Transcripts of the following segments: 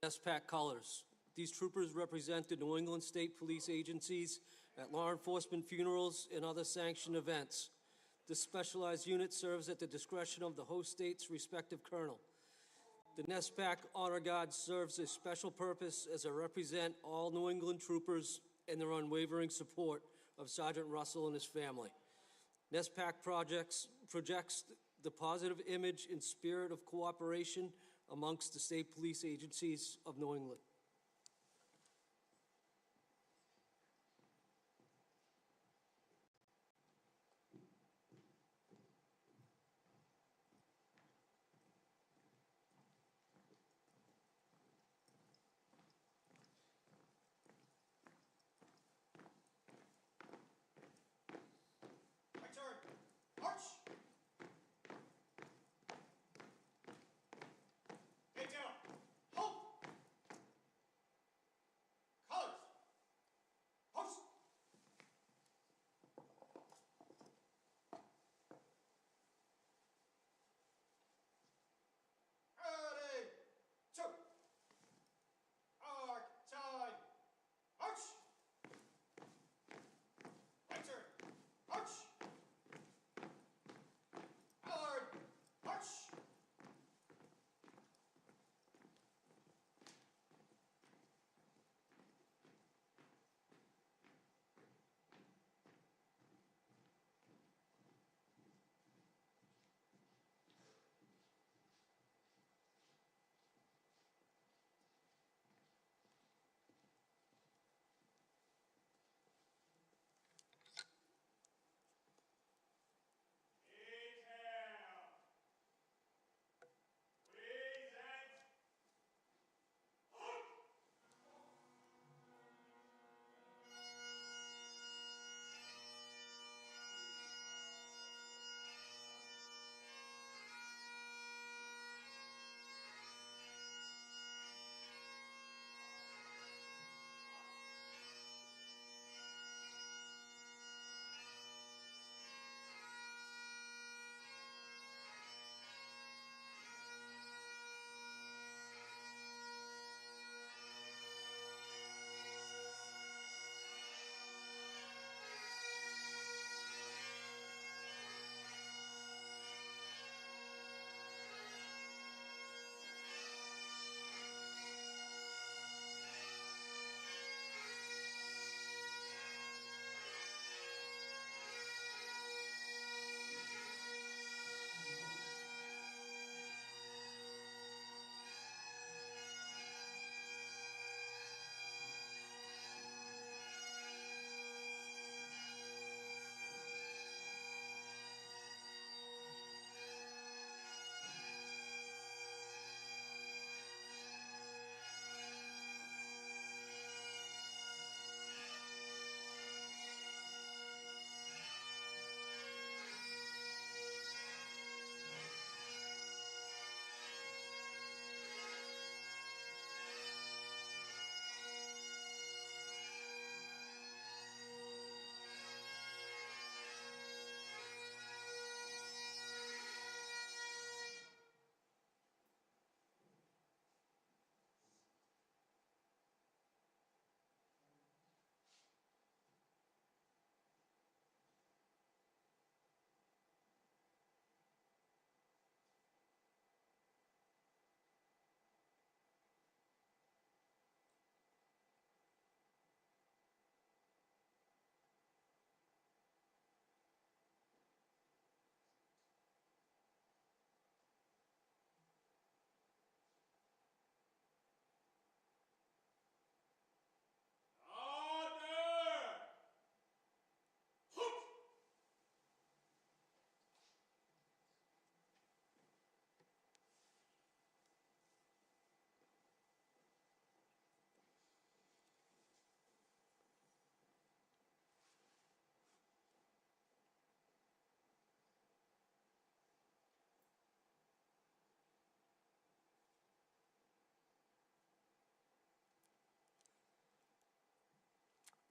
NESPAC colors. These troopers represent the New England State Police agencies at law enforcement funerals and other sanctioned events. This specialized unit serves at the discretion of the host state's respective colonel. The NESPAC Honor Guard serves a special purpose as they represent all New England troopers and their unwavering support of Sergeant Russell and his family. NESPAC projects the positive image and spirit of cooperation amongst the state police agencies of New England.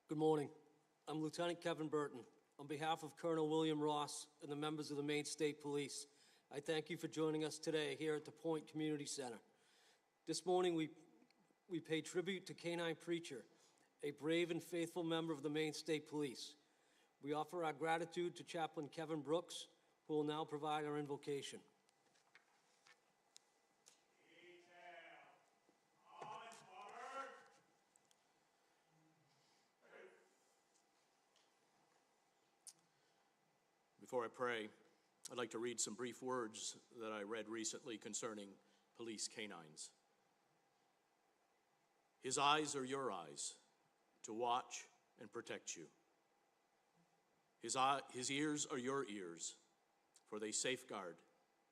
Good morning. I'm Lieutenant Kevin Burton. On behalf of Colonel William Ross and the members of the Maine State Police, I thank you for joining us today here at the Point Community Center. This morning we we pay tribute to Canine Preacher, a brave and faithful member of the Maine State Police. We offer our gratitude to Chaplain Kevin Brooks, who will now provide our invocation. Before I pray, I'd like to read some brief words that I read recently concerning police canines. His eyes are your eyes, to watch and protect you. His ears are your ears, for they safeguard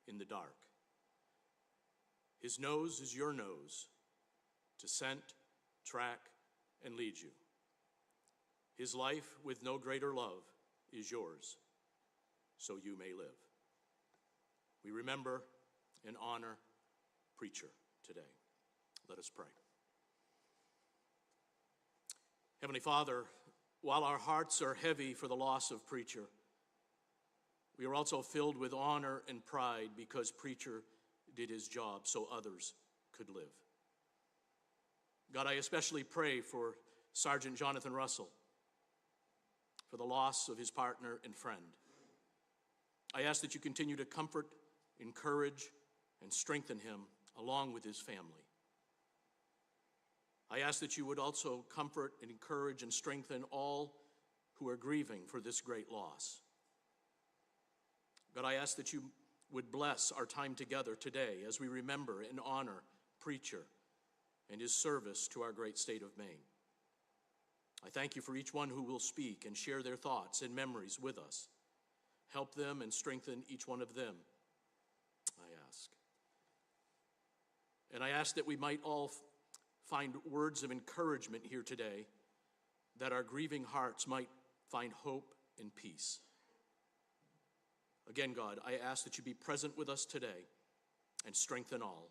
in the dark. His nose is your nose, to scent, track, and lead you. His life with no greater love is yours, so you may live. We remember and honor Preacher today. Let us pray. Heavenly Father, while our hearts are heavy for the loss of Preacher, we are also filled with honor and pride because Preacher did his job so others could live. God, I especially pray for Sergeant Jonathan Russell, for the loss of his partner and friend. I ask that you continue to comfort, encourage, and strengthen him along with his family. I ask that you would also comfort and encourage and strengthen all who are grieving for this great loss. God, I ask that you would bless our time together today as we remember and honor Preacher and his service to our great state of Maine. I thank you for each one who will speak and share their thoughts and memories with us. Help them and strengthen each one of them, I ask. And I ask that we might all find words of encouragement here today, that our grieving hearts might find hope and peace. Again, God, I ask that you be present with us today and strengthen all.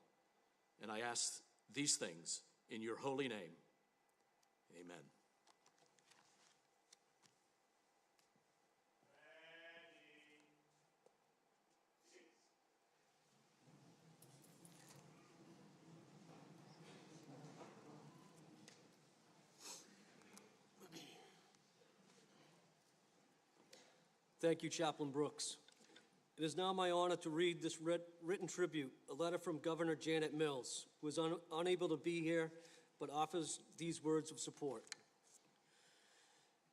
And I ask these things in your holy name. Amen. Thank you, Chaplain Brooks. It is now my honor to read this written tribute, a letter from Governor Janet Mills, who is unable to be here, but offers these words of support.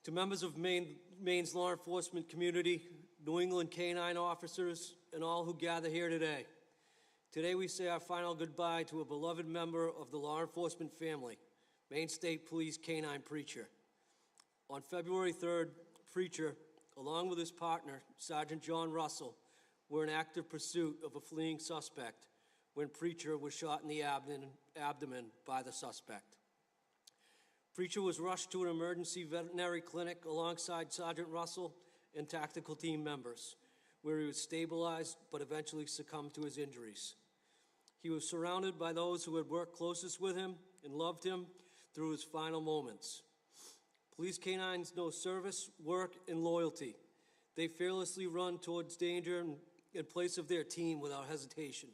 To members of Maine's law enforcement community, New England canine officers, and all who gather here today. Today we say our final goodbye to a beloved member of the law enforcement family, Maine State Police Canine Preacher. On February 3rd, Preacher, along with his partner, Sergeant John Russell, were in active pursuit of a fleeing suspect when Preacher was shot in the abdomen by the suspect. Preacher was rushed to an emergency veterinary clinic alongside Sergeant Russell and tactical team members, where he was stabilized but eventually succumbed to his injuries. He was surrounded by those who had worked closest with him and loved him through his final moments. Police canines know service, work, and loyalty. They fearlessly run towards danger in place of their team without hesitation.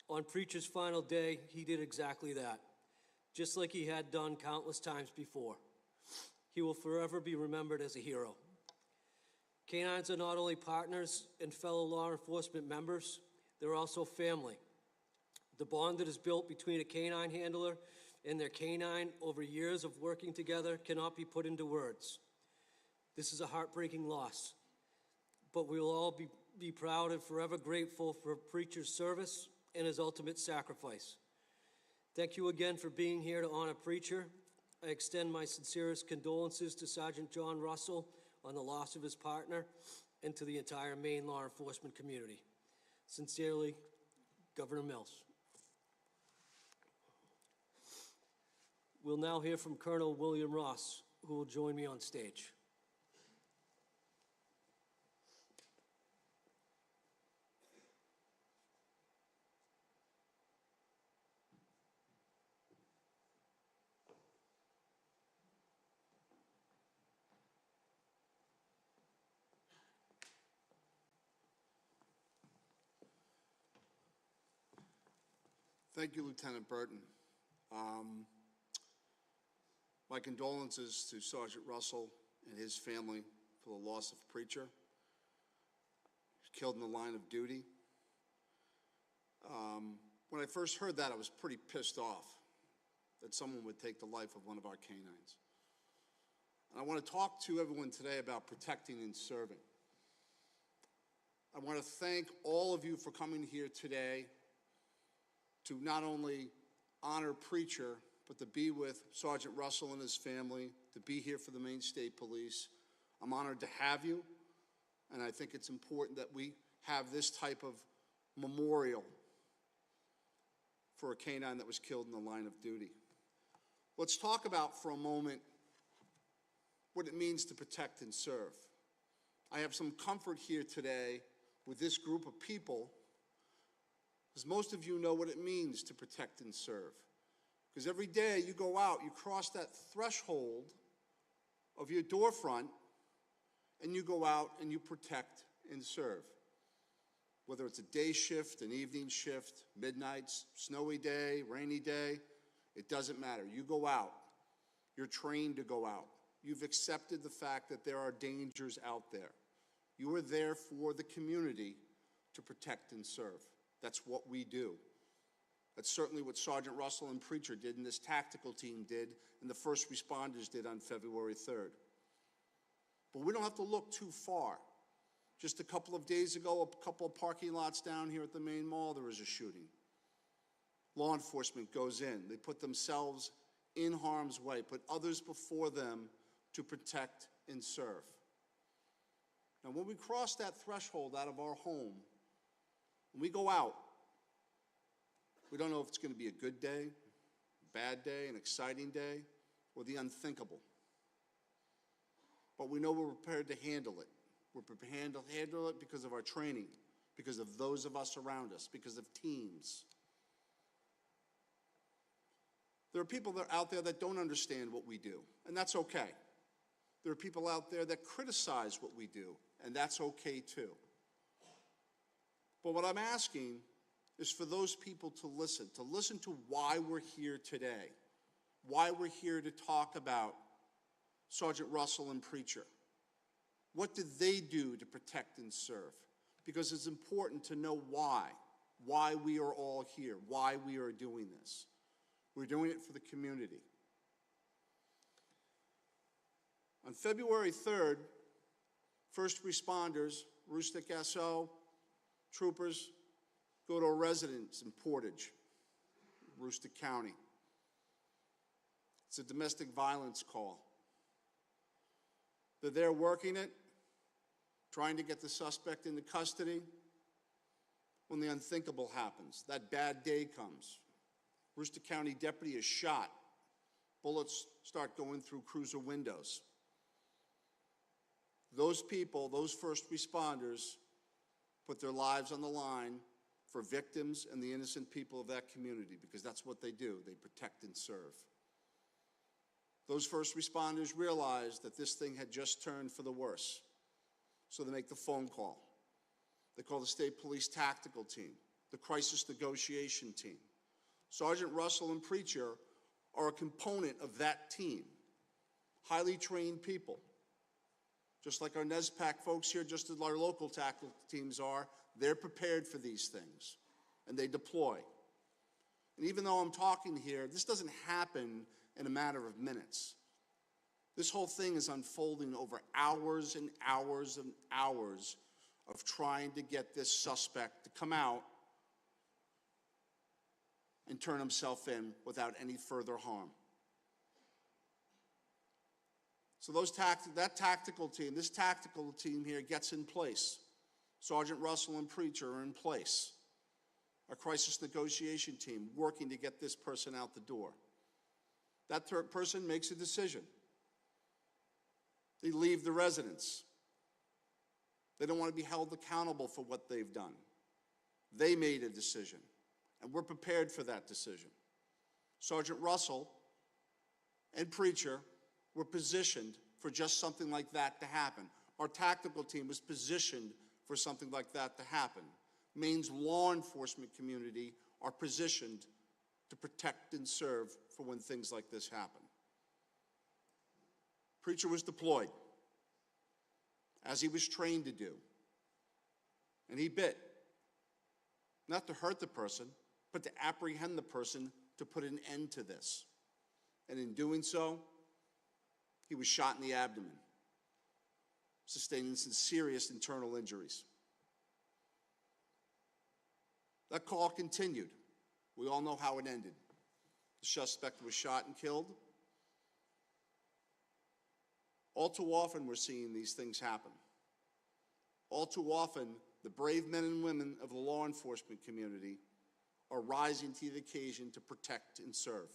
On Preacher's final day, he did exactly that, just like he had done countless times before. He will forever be remembered as a hero. Canines are not only partners and fellow law enforcement members, they're also family. The bond that is built between a canine handler and their canine over years of working together cannot be put into words. This is a heartbreaking loss, but we will all be proud and forever grateful for Preacher's service and his ultimate sacrifice. Thank you again for being here to honor Preacher. I extend my sincerest condolences to Sergeant John Russell on the loss of his partner and to the entire Maine law enforcement community. Sincerely, Governor Mills. We'll now hear from Colonel William Ross, who will join me on stage. Thank you, Lieutenant Burton. My condolences to Sergeant Russell and his family for the loss of a preacher. He was killed in the line of duty. When I first heard that, I was pretty pissed off that someone would take the life of one of our canines. And I want to talk to everyone today about protecting and serving. I want to thank all of you for coming here today to not only honor Preacher, but to be with Sergeant Russell and his family, to be here for the Maine State Police. I'm honored to have you, and I think it's important that we have this type of memorial for a canine that was killed in the line of duty. Let's talk about for a moment what it means to protect and serve. I have some comfort here today with this group of people, because most of you know what it means to protect and serve. Because every day you go out, you cross that threshold of your door front, and you go out and you protect and serve. Whether it's a day shift, an evening shift, midnights, snowy day, rainy day, it doesn't matter. You go out. You're trained to go out. You've accepted the fact that there are dangers out there. You are there for the community to protect and serve. That's what we do. That's certainly what Sergeant Russell and Preacher did, and this tactical team did, and the first responders did on February 3rd. But we don't have to look too far. Just a couple of days ago, a couple of parking lots down here at the Main Mall, there was a shooting. Law enforcement goes in. They put themselves in harm's way, put others before them to protect and serve. Now, when we cross that threshold out of our home, when we go out, we don't know if it's going to be a good day, a bad day, an exciting day, or the unthinkable. But we know we're prepared to handle it. We're prepared to handle it because of our training, because of those of us around us, because of teams. There are people that are out there that don't understand what we do, and that's okay. There are people out there that criticize what we do, and that's okay too. But what I'm asking is for those people to listen to why we're here today, why we're here to talk about Sergeant Russell and Preacher. What did they do to protect and serve? Because it's important to know why we are all here, why we are doing this. We're doing it for the community. On February 3rd, first responders, Rustic SO, troopers, go to a residence in Portage, Rustic County. It's a domestic violence call. They're there working it, trying to get the suspect into custody, when the unthinkable happens. That bad day comes. Worcester County deputy is shot. Bullets start going through cruiser windows. Those people, those first responders, put their lives on the line for victims and the innocent people of that community, because that's what they do. They protect and serve. Those first responders realized that this thing had just turned for the worse. So they make the phone call. They call the State Police Tactical Team, the Crisis Negotiation Team. Sergeant Russell and Preacher are a component of that team. Highly trained people. Just like our NESPAC folks here, just as our local tactical teams are, they're prepared for these things, and they deploy. And even though I'm talking here, this doesn't happen in a matter of minutes. This whole thing is unfolding over hours and hours and hours of trying to get this suspect to come out and turn himself in without any further harm. So this tactical team here gets in place. Sergeant Russell and Preacher are in place. Our crisis negotiation team working to get this person out the door. That person makes a decision. They leave the residence. They don't want to be held accountable for what they've done. They made a decision, and we're prepared for that decision. Sergeant Russell and Preacher were positioned for just something like that to happen. Our tactical team was positioned for something like that to happen. Maine's law enforcement community are positioned to protect and serve for when things like this happen. Preacher was deployed, as he was trained to do, and he bit, not to hurt the person, but to apprehend the person to put an end to this. And in doing so, he was shot in the abdomen, sustaining some serious internal injuries. That call continued. We all know how it ended. The suspect was shot and killed. All too often we're seeing these things happen. All too often, the brave men and women of the law enforcement community are rising to the occasion to protect and serve.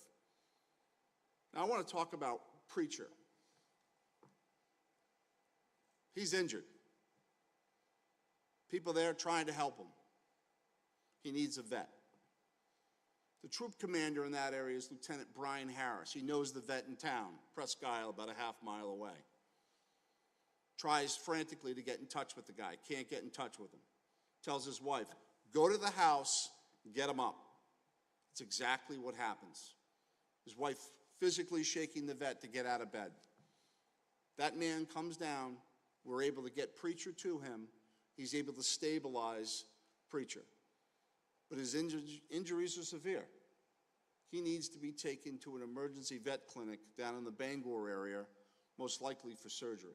Now I want to talk about Preacher. He's injured. People there trying to help him. He needs a vet. The troop commander in that area is Lieutenant Brian Harris. He knows the vet in town, Presque Isle, about a half mile away. Tries frantically to get in touch with the guy, can't get in touch with him. Tells his wife, go to the house, get him up. It's exactly what happens. His wife physically shaking the vet to get out of bed. That man comes down, we're able to get Preacher to him, he's able to stabilize Preacher. But his injuries are severe. He needs to be taken to an emergency vet clinic down in the Bangor area, most likely for surgery.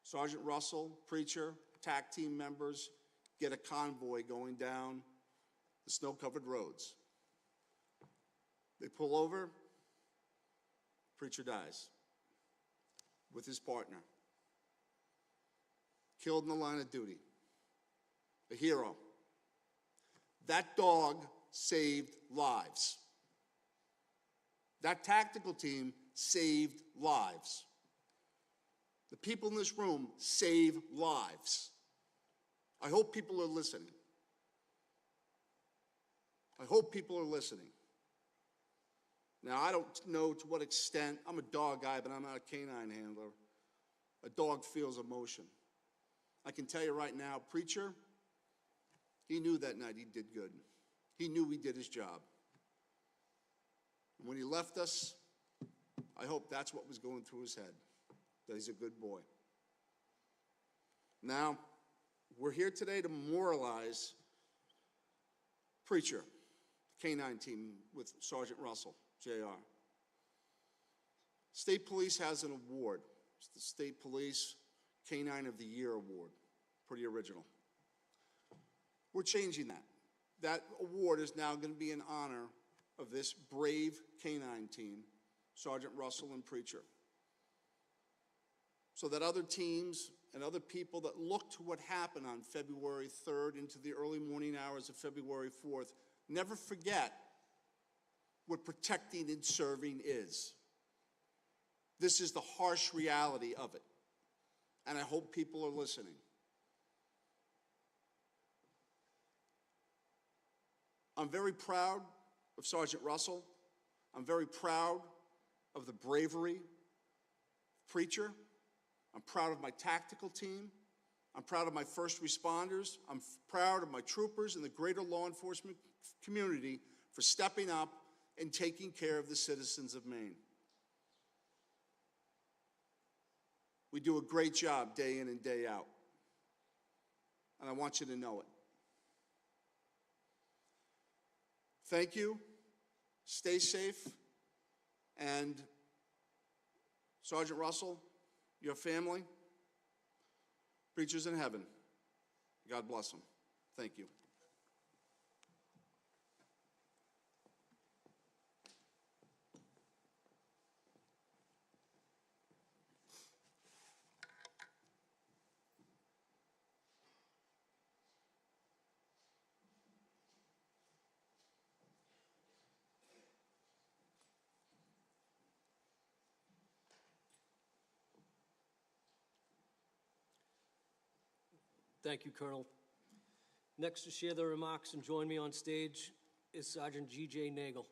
Sergeant Russell, Preacher, TAC team members get a convoy going down the snow-covered roads. They pull over, Preacher dies with his partner. Killed in the line of duty. A hero. That dog saved lives. That tactical team saved lives. The people in this room save lives. I hope people are listening. I hope people are listening. Now, I don't know to what extent, I'm a dog guy, but I'm not a canine handler. A dog feels emotion. I can tell you right now, Preacher, he knew that night he did good. He knew he did his job. And when he left us, I hope that's what was going through his head, that he's a good boy. Now, we're here today to memorialize Preacher, K-9 team with Sergeant Russell, JR. State Police has an award. It's the State Police K-9 of the Year Award. Pretty original. We're changing that. That award is now going to be in honor of this brave K-9 team, Sergeant Russell and Preacher, so that other teams and other people that look to what happened on February 3rd into the early morning hours of February 4th never forget what protecting and serving is. This is the harsh reality of it, and I hope people are listening. I'm very proud of Sergeant Russell. I'm very proud of the bravery of Preacher. I'm proud of my tactical team. I'm proud of my first responders. I'm proud of my troopers and the greater law enforcement community for stepping up and taking care of the citizens of Maine. We do a great job day in and day out, and I want you to know it. Thank you. Stay safe. And Sergeant Russell, your family, Preacher's in heaven. God bless them. Thank you. Thank you, Colonel. Next to share their remarks and join me on stage is Sergeant G.J. Nagel.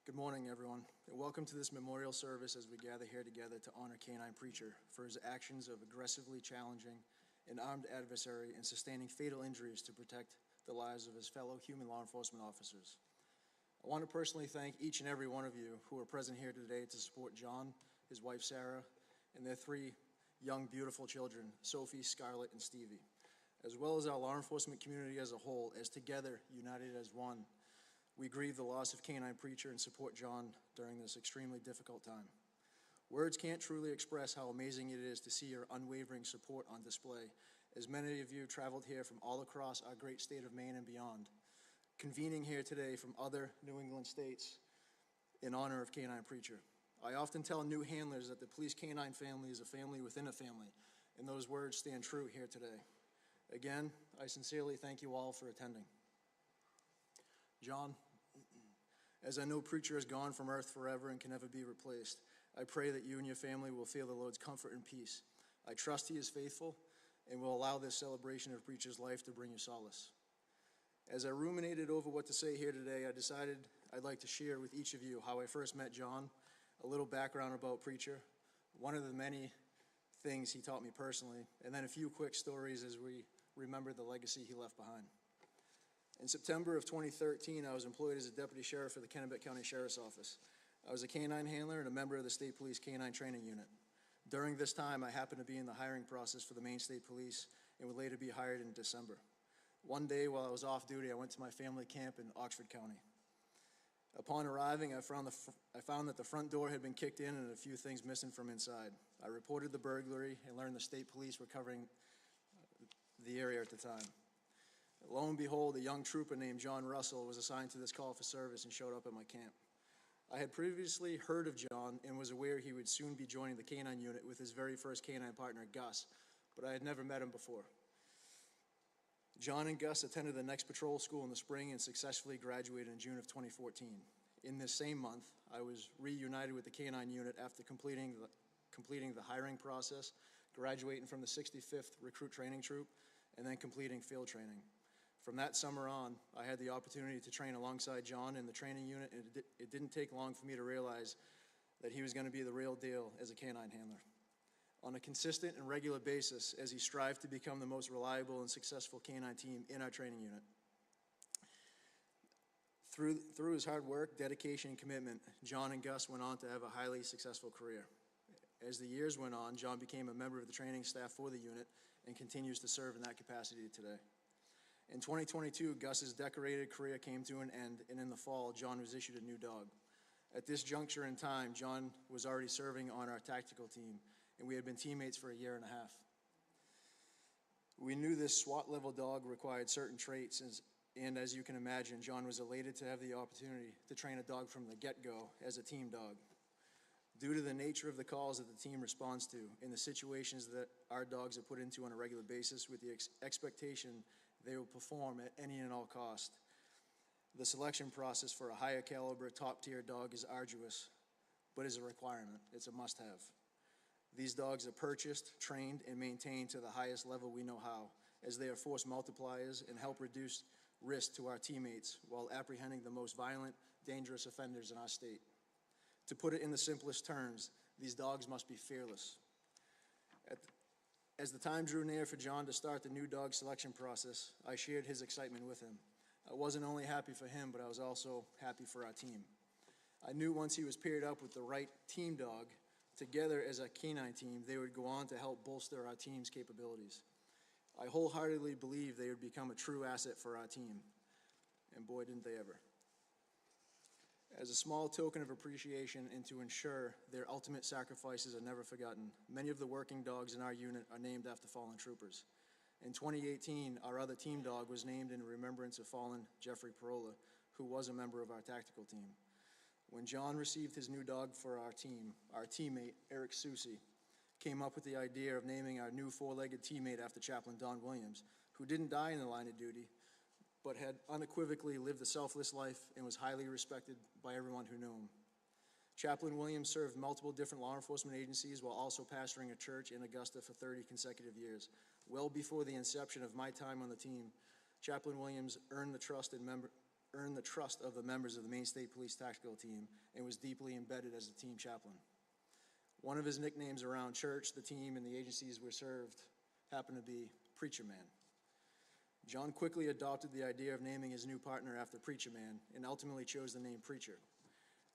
Good morning, everyone, and welcome to this memorial service as we gather here together to honor Canine Preacher for his actions of aggressively challenging an armed adversary and sustaining fatal injuries to protect the lives of his fellow human law enforcement officers. I want to personally thank each and every one of you who are present here today to support John, his wife Sarah, and their 3 young, beautiful children, Sophie, Scarlett, and Stevie, as well as our law enforcement community as a whole, as together, united as one, we grieve the loss of Canine Preacher and support John during this extremely difficult time. Words can't truly express how amazing it is to see your unwavering support on display, as many of you traveled here from all across our great state of Maine and beyond, convening here today from other New England states in honor of Canine Preacher. I often tell new handlers that the police canine family is a family within a family, and those words stand true here today. Again, I sincerely thank you all for attending. John, as I know Preacher is gone from earth forever and can never be replaced, I pray that you and your family will feel the Lord's comfort and peace. I trust he is faithful and will allow this celebration of Preacher's life to bring you solace. As I ruminated over what to say here today, I decided I'd like to share with each of you how I first met John, a little background about Preacher, one of the many things he taught me personally, and then a few quick stories as we remember the legacy he left behind. In September of 2013, I was employed as a deputy sheriff for the Kennebec County Sheriff's Office. I was a canine handler and a member of the State Police Canine Training Unit. During this time, I happened to be in the hiring process for the Maine State Police and would later be hired in December. One day while I was off duty, I went to my family camp in Oxford County. Upon arriving, I found that the front door had been kicked in and a few things missing from inside. I reported the burglary and learned the State Police were covering the area at the time. Lo and behold, a young trooper named John Russell was assigned to this call for service and showed up at my camp. I had previously heard of John and was aware he would soon be joining the canine unit with his very first canine partner, Gus, but I had never met him before. John and Gus attended the next patrol school in the spring and successfully graduated in June of 2014. In this same month, I was reunited with the canine unit after completing the hiring process, graduating from the 65th Recruit Training Troop, and then completing field training. From that summer on, I had the opportunity to train alongside John in the training unit, and it didn't take long for me to realize that he was going to be the real deal as a canine handler. On a consistent and regular basis, as he strived to become the most reliable and successful canine team in our training unit. Through his hard work, dedication, and commitment, John and Gus went on to have a highly successful career. As the years went on, John became a member of the training staff for the unit and continues to serve in that capacity today. In 2022, Gus's decorated career came to an end, and in the fall, John was issued a new dog. At this juncture in time, John was already serving on our tactical team, and we had been teammates for a year and a half. We knew this SWAT-level dog required certain traits, and as you can imagine, John was elated to have the opportunity to train a dog from the get-go as a team dog. Due to the nature of the calls that the team responds to and the situations that our dogs are put into on a regular basis with the expectation they will perform at any and all cost, the selection process for a higher caliber, top-tier dog is arduous, but is a requirement. It's a must-have. These dogs are purchased, trained, and maintained to the highest level we know how, as they are force multipliers and help reduce risk to our teammates while apprehending the most violent, dangerous offenders in our state. To put it in the simplest terms, these dogs must be fearless. As the time drew near for John to start the new dog selection process, I shared his excitement with him. I wasn't only happy for him, but I was also happy for our team. I knew once he was paired up with the right team dog, together as a canine team, they would go on to help bolster our team's capabilities. I wholeheartedly believe they would become a true asset for our team, and boy, didn't they ever. As a small token of appreciation and to ensure their ultimate sacrifices are never forgotten, many of the working dogs in our unit are named after fallen troopers. In 2018, our other team dog was named in remembrance of fallen Jeffrey Parola, who was a member of our tactical team. When John received his new dog for our team, our teammate, Eric Susi, came up with the idea of naming our new four-legged teammate after Chaplain Don Williams, who didn't die in the line of duty, but had unequivocally lived a selfless life and was highly respected by everyone who knew him. Chaplain Williams served multiple different law enforcement agencies while also pastoring a church in Augusta for 30 consecutive years. Well before the inception of my time on the team, Chaplain Williams earned the trust earned the trust of the members of the Maine State Police tactical team and was deeply embedded as the team chaplain. One of his nicknames around church, the team, and the agencies we served happened to be Preacher Man. John quickly adopted the idea of naming his new partner after Preacher Man and ultimately chose the name Preacher.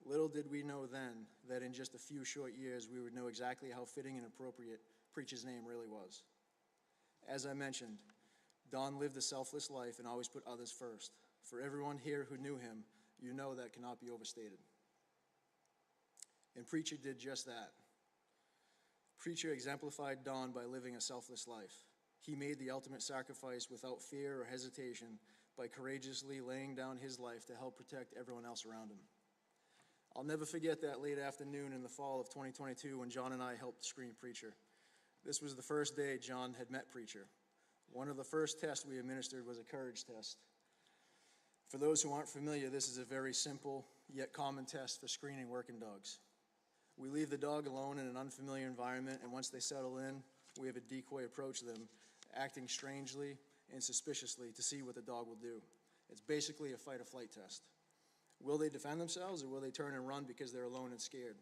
Little did we know then that in just a few short years we would know exactly how fitting and appropriate Preacher's name really was. As I mentioned, Don lived a selfless life and always put others first. For everyone here who knew him, you know that cannot be overstated. And Preacher did just that. Preacher exemplified Don by living a selfless life. He made the ultimate sacrifice without fear or hesitation by courageously laying down his life to help protect everyone else around him. I'll never forget that late afternoon in the fall of 2022 when John and I helped screen Preacher. This was the first day John had met Preacher. One of the first tests we administered was a courage test. For those who aren't familiar, this is a very simple yet common test for screening working dogs. We leave the dog alone in an unfamiliar environment, and once they settle in, we have a decoy approach them, acting strangely and suspiciously to see what the dog will do. It's basically a fight or flight test. Will they defend themselves, or will they turn and run because they're alone and scared?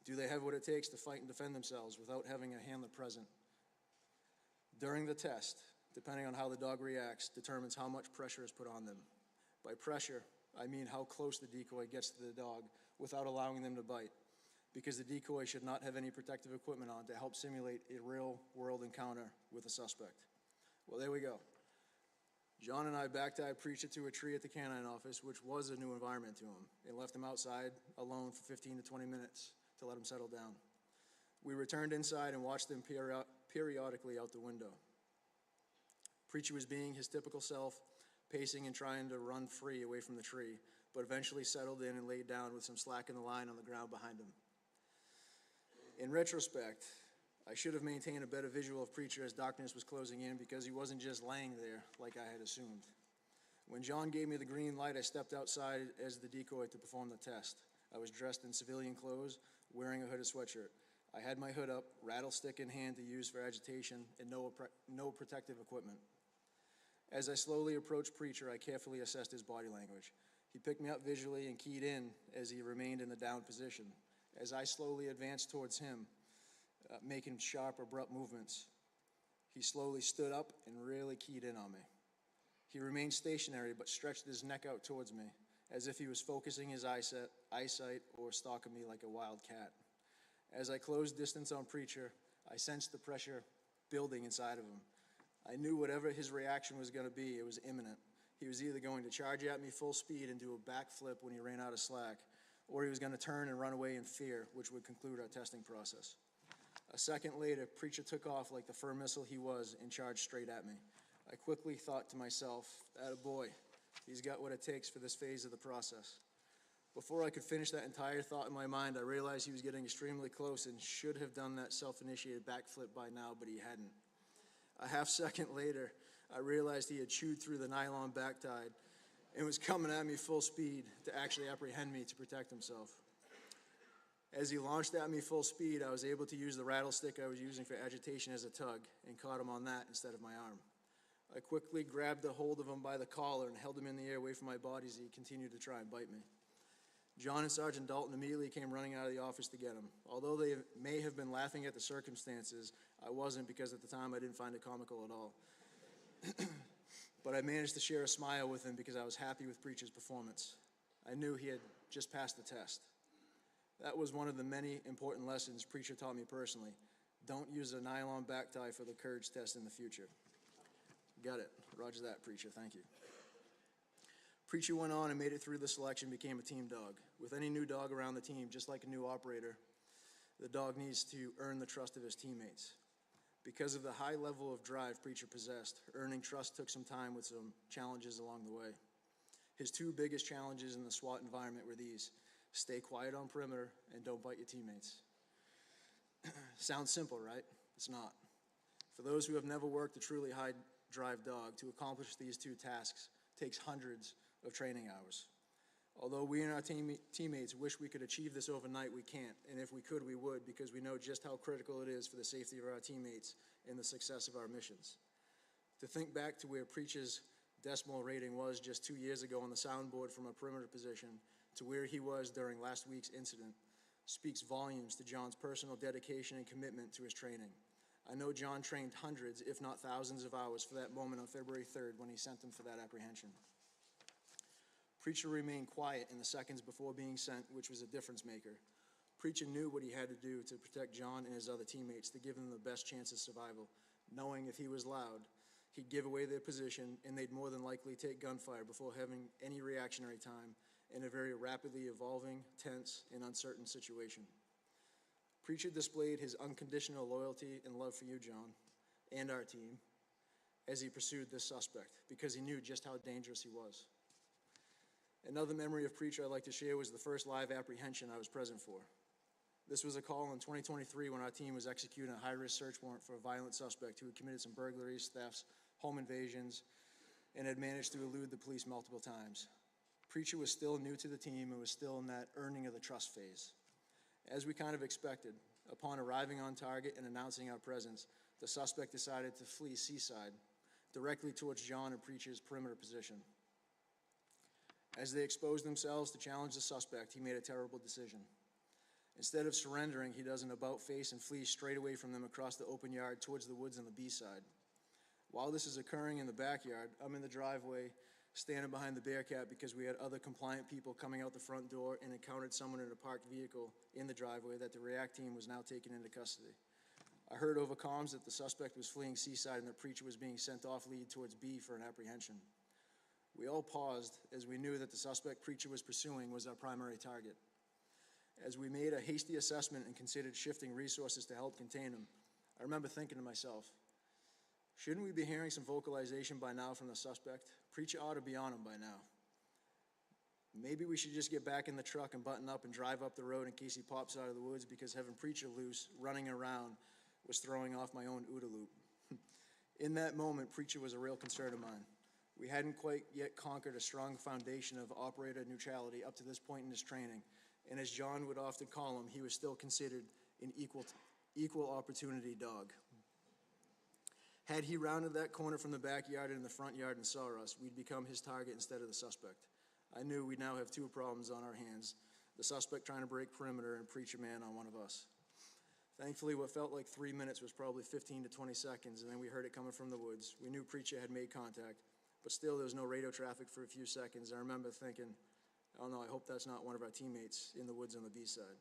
Do they have what it takes to fight and defend themselves without having a handler present? During the test, depending on how the dog reacts, determines how much pressure is put on them. By pressure, I mean how close the decoy gets to the dog without allowing them to bite, because the decoy should not have any protective equipment on to help simulate a real-world encounter with a suspect. Well, there we go. John and I back-tied Preacher to a tree at the canine office, which was a new environment to him, and left him outside alone for 15 to 20 minutes to let him settle down. We returned inside and watched him periodically out the window. Preacher was being his typical self, pacing and trying to run free away from the tree, but eventually settled in and laid down with some slack in the line on the ground behind him. In retrospect, I should have maintained a better visual of Preacher as darkness was closing in, because he wasn't just laying there like I had assumed. When John gave me the green light, I stepped outside as the decoy to perform the test. I was dressed in civilian clothes, wearing a hooded sweatshirt. I had my hood up, rattlestick in hand to use for agitation, and no protective equipment. As I slowly approached Preacher, I carefully assessed his body language. He picked me up visually and keyed in as he remained in the down position. As I slowly advanced towards him, making sharp, abrupt movements, he slowly stood up and really keyed in on me. He remained stationary but stretched his neck out towards me, as if he was focusing his eyesight or stalking me like a wild cat. As I closed distance on Preacher, I sensed the pressure building inside of him. I knew whatever his reaction was going to be, it was imminent. He was either going to charge at me full speed and do a backflip when he ran out of slack, or he was going to turn and run away in fear, which would conclude our testing process. A second later, Preacher took off like the firm missile he was and charged straight at me. I quickly thought to myself, attaboy, he's got what it takes for this phase of the process. Before I could finish that entire thought in my mind, I realized he was getting extremely close and should have done that self-initiated backflip by now, but he hadn't. A half second later, I realized he had chewed through the nylon backtide and was coming at me full speed to actually apprehend me to protect himself. As he launched at me full speed, I was able to use the rattlestick I was using for agitation as a tug and caught him on that instead of my arm. I quickly grabbed a hold of him by the collar and held him in the air away from my body as he continued to try and bite me. John and Sergeant Dalton immediately came running out of the office to get him. Although they may have been laughing at the circumstances, I wasn't, because at the time I didn't find it comical at all. But I managed to share a smile with him because I was happy with Preacher's performance. I knew he had just passed the test. That was one of the many important lessons Preacher taught me personally. Don't use a nylon back tie for the courage test in the future. Got it. Roger that, Preacher. Thank you. Preacher went on and made it through the selection, became a team dog. With any new dog around the team, just like a new operator, the dog needs to earn the trust of his teammates. Because of the high level of drive Preacher possessed, earning trust took some time with some challenges along the way. His two biggest challenges in the SWAT environment were these: stay quiet on perimeter and don't bite your teammates. Sounds simple, right? It's not. For those who have never worked a truly high drive dog, to accomplish these two tasks takes hundreds of training hours. Although we and our teammates wish we could achieve this overnight, we can't. And if we could, we would, because we know just how critical it is for the safety of our teammates and the success of our missions. To think back to where Preacher's decimal rating was just 2 years ago on the soundboard from a perimeter position to where he was during last week's incident speaks volumes to John's personal dedication and commitment to his training. I know John trained hundreds, if not thousands of hours for that moment on February 3rd when he sent him for that apprehension. Preacher remained quiet in the seconds before being sent, which was a difference maker. Preacher knew what he had to do to protect John and his other teammates to give them the best chance of survival, knowing if he was loud, he'd give away their position and they'd more than likely take gunfire before having any reactionary time in a very rapidly evolving, tense, and uncertain situation. Preacher displayed his unconditional loyalty and love for you, John, and our team, as he pursued this suspect, because he knew just how dangerous he was. Another memory of Preacher I'd like to share was the first live apprehension I was present for. This was a call in 2023 when our team was executing a high-risk search warrant for a violent suspect who had committed some burglaries, thefts, home invasions, and had managed to elude the police multiple times. Preacher was still new to the team and was still in that earning of the trust phase. As we kind of expected, upon arriving on target and announcing our presence, the suspect decided to flee Seaside, directly towards John and Preacher's perimeter position. As they exposed themselves to challenge the suspect, he made a terrible decision. Instead of surrendering, he does an about-face and flees straight away from them across the open yard towards the woods on the B-side. While this is occurring in the backyard, I'm in the driveway, standing behind the Bearcat because we had other compliant people coming out the front door and encountered someone in a parked vehicle in the driveway that the React team was now taken into custody. I heard over comms that the suspect was fleeing Seaside and that Preacher was being sent off lead towards B for an apprehension. We all paused as we knew that the suspect Preacher was pursuing was our primary target. As we made a hasty assessment and considered shifting resources to help contain him, I remember thinking to myself, shouldn't we be hearing some vocalization by now from the suspect? Preacher ought to be on him by now. Maybe we should just get back in the truck and button up and drive up the road in case he pops out of the woods, because having Preacher loose, running around, was throwing off my own OODA loop. In that moment, Preacher was a real concern of mine. We hadn't quite yet conquered a strong foundation of operator neutrality up to this point in his training, and as John would often call him, he was still considered an equal opportunity dog. Had he rounded that corner from the backyard into the front yard and saw us, we'd become his target instead of the suspect. I knew we'd now have two problems on our hands, the suspect trying to break perimeter and Preacher man on one of us. Thankfully, what felt like 3 minutes was probably 15 to 20 seconds, and then we heard it coming from the woods. We knew Preacher had made contact, but still there was no radio traffic for a few seconds. I remember thinking, oh no, I hope that's not one of our teammates in the woods on the B-side.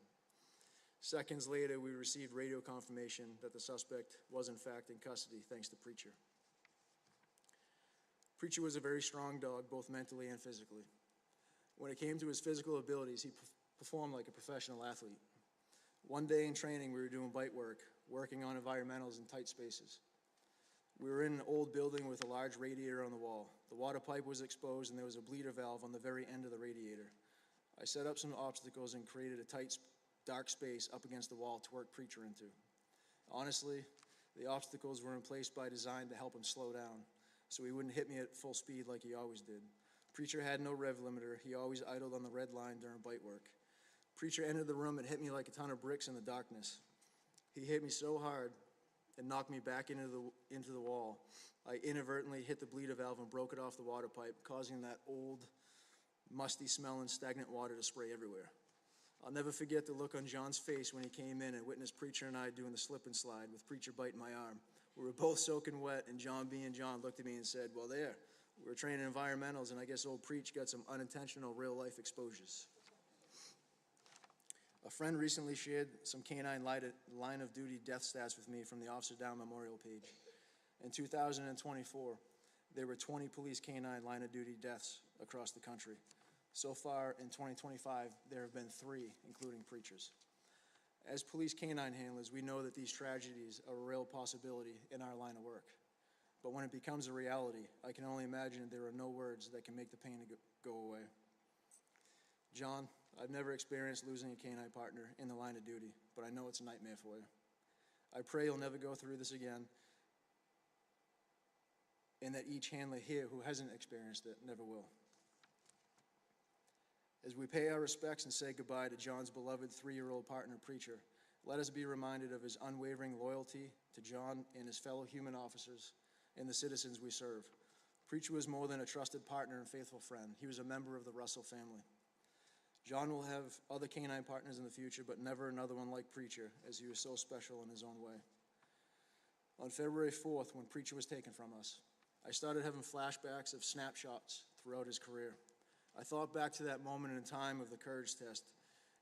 Seconds later, we received radio confirmation that the suspect was in fact in custody, thanks to Preacher. Preacher was a very strong dog, both mentally and physically. When it came to his physical abilities, he performed like a professional athlete. One day in training, we were doing bite work, working on environmentals in tight spaces. We were in an old building with a large radiator on the wall. The water pipe was exposed and there was a bleeder valve on the very end of the radiator. I set up some obstacles and created a tight, dark space up against the wall to work Preacher into. Honestly, the obstacles were in place by design to help him slow down, so he wouldn't hit me at full speed like he always did. Preacher had no rev limiter. He always idled on the red line during bite work. Preacher entered the room and hit me like a ton of bricks in the darkness. He hit me so hard and knocked me back into the wall. I inadvertently hit the bleeder valve and broke it off the water pipe, causing that old, musty smelling stagnant water to spray everywhere. I'll never forget the look on John's face when he came in and witnessed Preacher and I doing the slip and slide with Preacher biting my arm. We were both soaking wet, and John being John looked at me and said, well, there, we were training environmentals, and I guess old Preach got some unintentional real-life exposures. A friend recently shared some canine line of duty death stats with me from the Officer Down Memorial page. In 2024, there were 20 police canine line of duty deaths across the country. So far in 2025, there have been 3, including Preachers. As police canine handlers, we know that these tragedies are a real possibility in our line of work. But when it becomes a reality, I can only imagine there are no words that can make the pain go away. John, I've never experienced losing a canine partner in the line of duty, but I know it's a nightmare for you. I pray you'll never go through this again, and that each handler here who hasn't experienced it never will. As we pay our respects and say goodbye to John's beloved 3-year-old partner, Preacher, let us be reminded of his unwavering loyalty to John and his fellow human officers and the citizens we serve. Preacher was more than a trusted partner and faithful friend. He was a member of the Russell family. John will have other canine partners in the future, but never another one like Preacher, as he was so special in his own way. On February 4th, when Preacher was taken from us, I started having flashbacks of snapshots throughout his career. I thought back to that moment in time of the courage test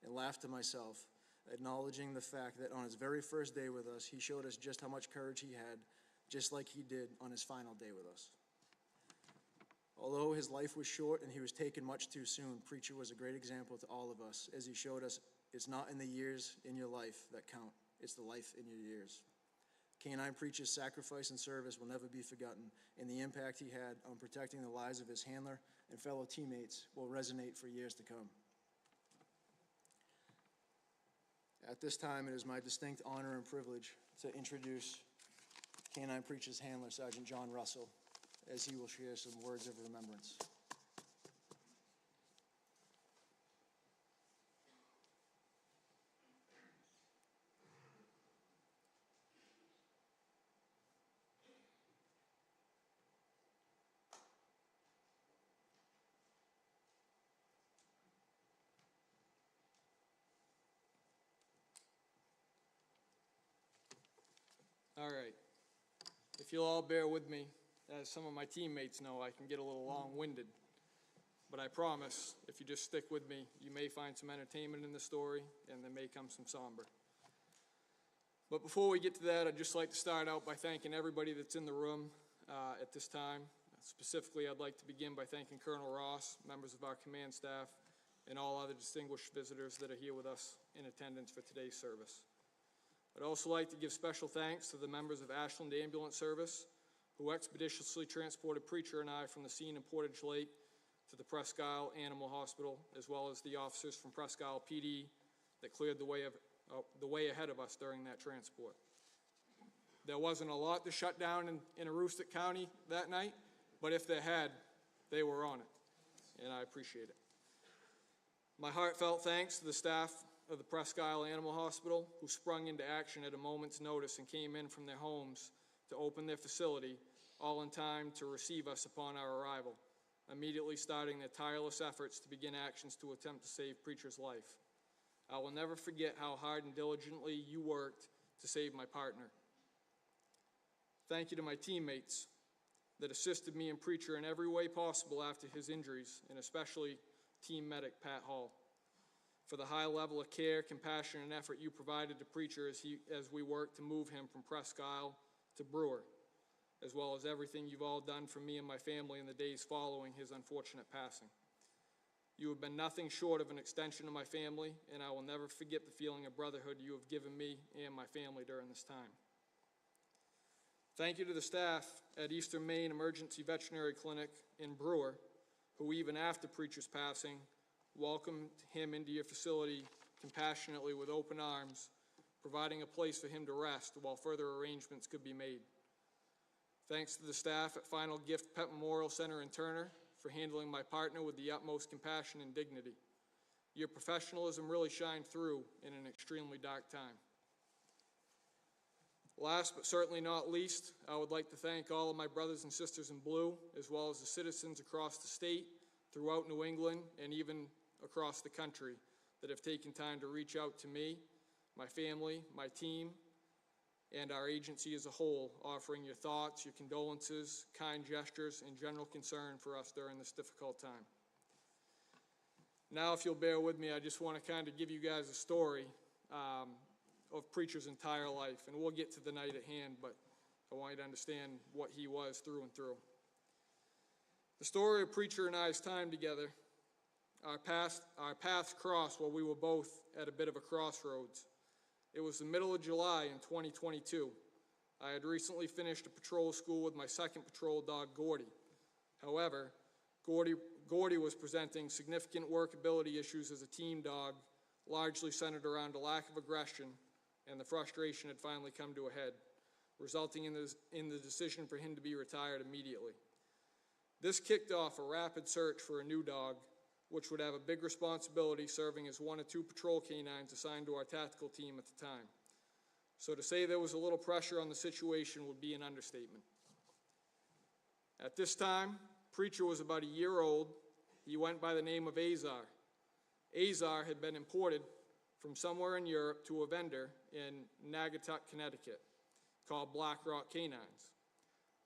and laughed to myself, acknowledging the fact that on his very first day with us, he showed us just how much courage he had, just like he did on his final day with us. Although his life was short and he was taken much too soon, Preacher was a great example to all of us, as he showed us it's not in the years in your life that count, it's the life in your years. Canine Preacher's sacrifice and service will never be forgotten, and the impact he had on protecting the lives of his handler and fellow teammates will resonate for years to come. At this time, it is my distinct honor and privilege to introduce Canine Preacher's handler, Sergeant John Russell, as he will share some words of remembrance. All right. If you'll all bear with me, as some of my teammates know, I can get a little long-winded. But I promise, if you just stick with me, you may find some entertainment in the story, and there may come some somber. But before we get to that, I'd just like to start out by thanking everybody that's in the room at this time. Specifically, I'd like to begin by thanking Colonel Ross, members of our command staff, and all other distinguished visitors that are here with us in attendance for today's service. I'd also like to give special thanks to the members of Ashland Ambulance Service, who expeditiously transported Preacher and I from the scene in Portage Lake to the Presque Isle Animal Hospital, as well as the officers from Presque Isle PD that cleared the way ahead of us during that transport. There wasn't a lot to shut down in Aroostook County that night, but if they had, they were on it, and I appreciate it. My heartfelt thanks to the staff of the Presque Isle Animal Hospital, who sprung into action at a moment's notice and came in from their homes to open their facility, all in time to receive us upon our arrival, immediately starting their tireless efforts to begin actions to attempt to save Preacher's life. I will never forget how hard and diligently you worked to save my partner. Thank you to my teammates that assisted me and Preacher in every way possible after his injuries, and especially Team Medic Pat Hall, for the high level of care, compassion, and effort you provided to Preacher as we worked to move him from Presque Isle to Brewer, as well as everything you've all done for me and my family in the days following his unfortunate passing. You have been nothing short of an extension of my family, and I will never forget the feeling of brotherhood you have given me and my family during this time. Thank you to the staff at Eastern Maine Emergency Veterinary Clinic in Brewer, who even after Preacher's passing, welcomed him into your facility compassionately with open arms, providing a place for him to rest while further arrangements could be made. Thanks to the staff at Final Gift Pet Memorial Center in Turner for handling my partner with the utmost compassion and dignity. Your professionalism really shined through in an extremely dark time. Last but certainly not least, I would like to thank all of my brothers and sisters in blue, as well as the citizens across the state, throughout New England, and even across the country that have taken time to reach out to me, my family, my team, and our agency as a whole, offering your thoughts, your condolences, kind gestures, and general concern for us during this difficult time. Now, if you'll bear with me, I just want to kind of give you guys a story of Preacher's entire life, and we'll get to the night at hand, but I want you to understand what he was through and through. The story of Preacher and I's time together, our paths crossed while we were both at a bit of a crossroads. It was the middle of July in 2022. I had recently finished a patrol school with my second patrol dog, Gordy. However, Gordy was presenting significant workability issues as a team dog, largely centered around a lack of aggression, and the frustration had finally come to a head, resulting in the decision for him to be retired immediately. This kicked off a rapid search for a new dog, which would have a big responsibility serving as one of two patrol canines assigned to our tactical team at the time. So to say there was a little pressure on the situation would be an understatement. At this time, Preacher was about a year old. He went by the name of Azar. Azar had been imported from somewhere in Europe to a vendor in Naugatuck, Connecticut, called Black Rock Canines.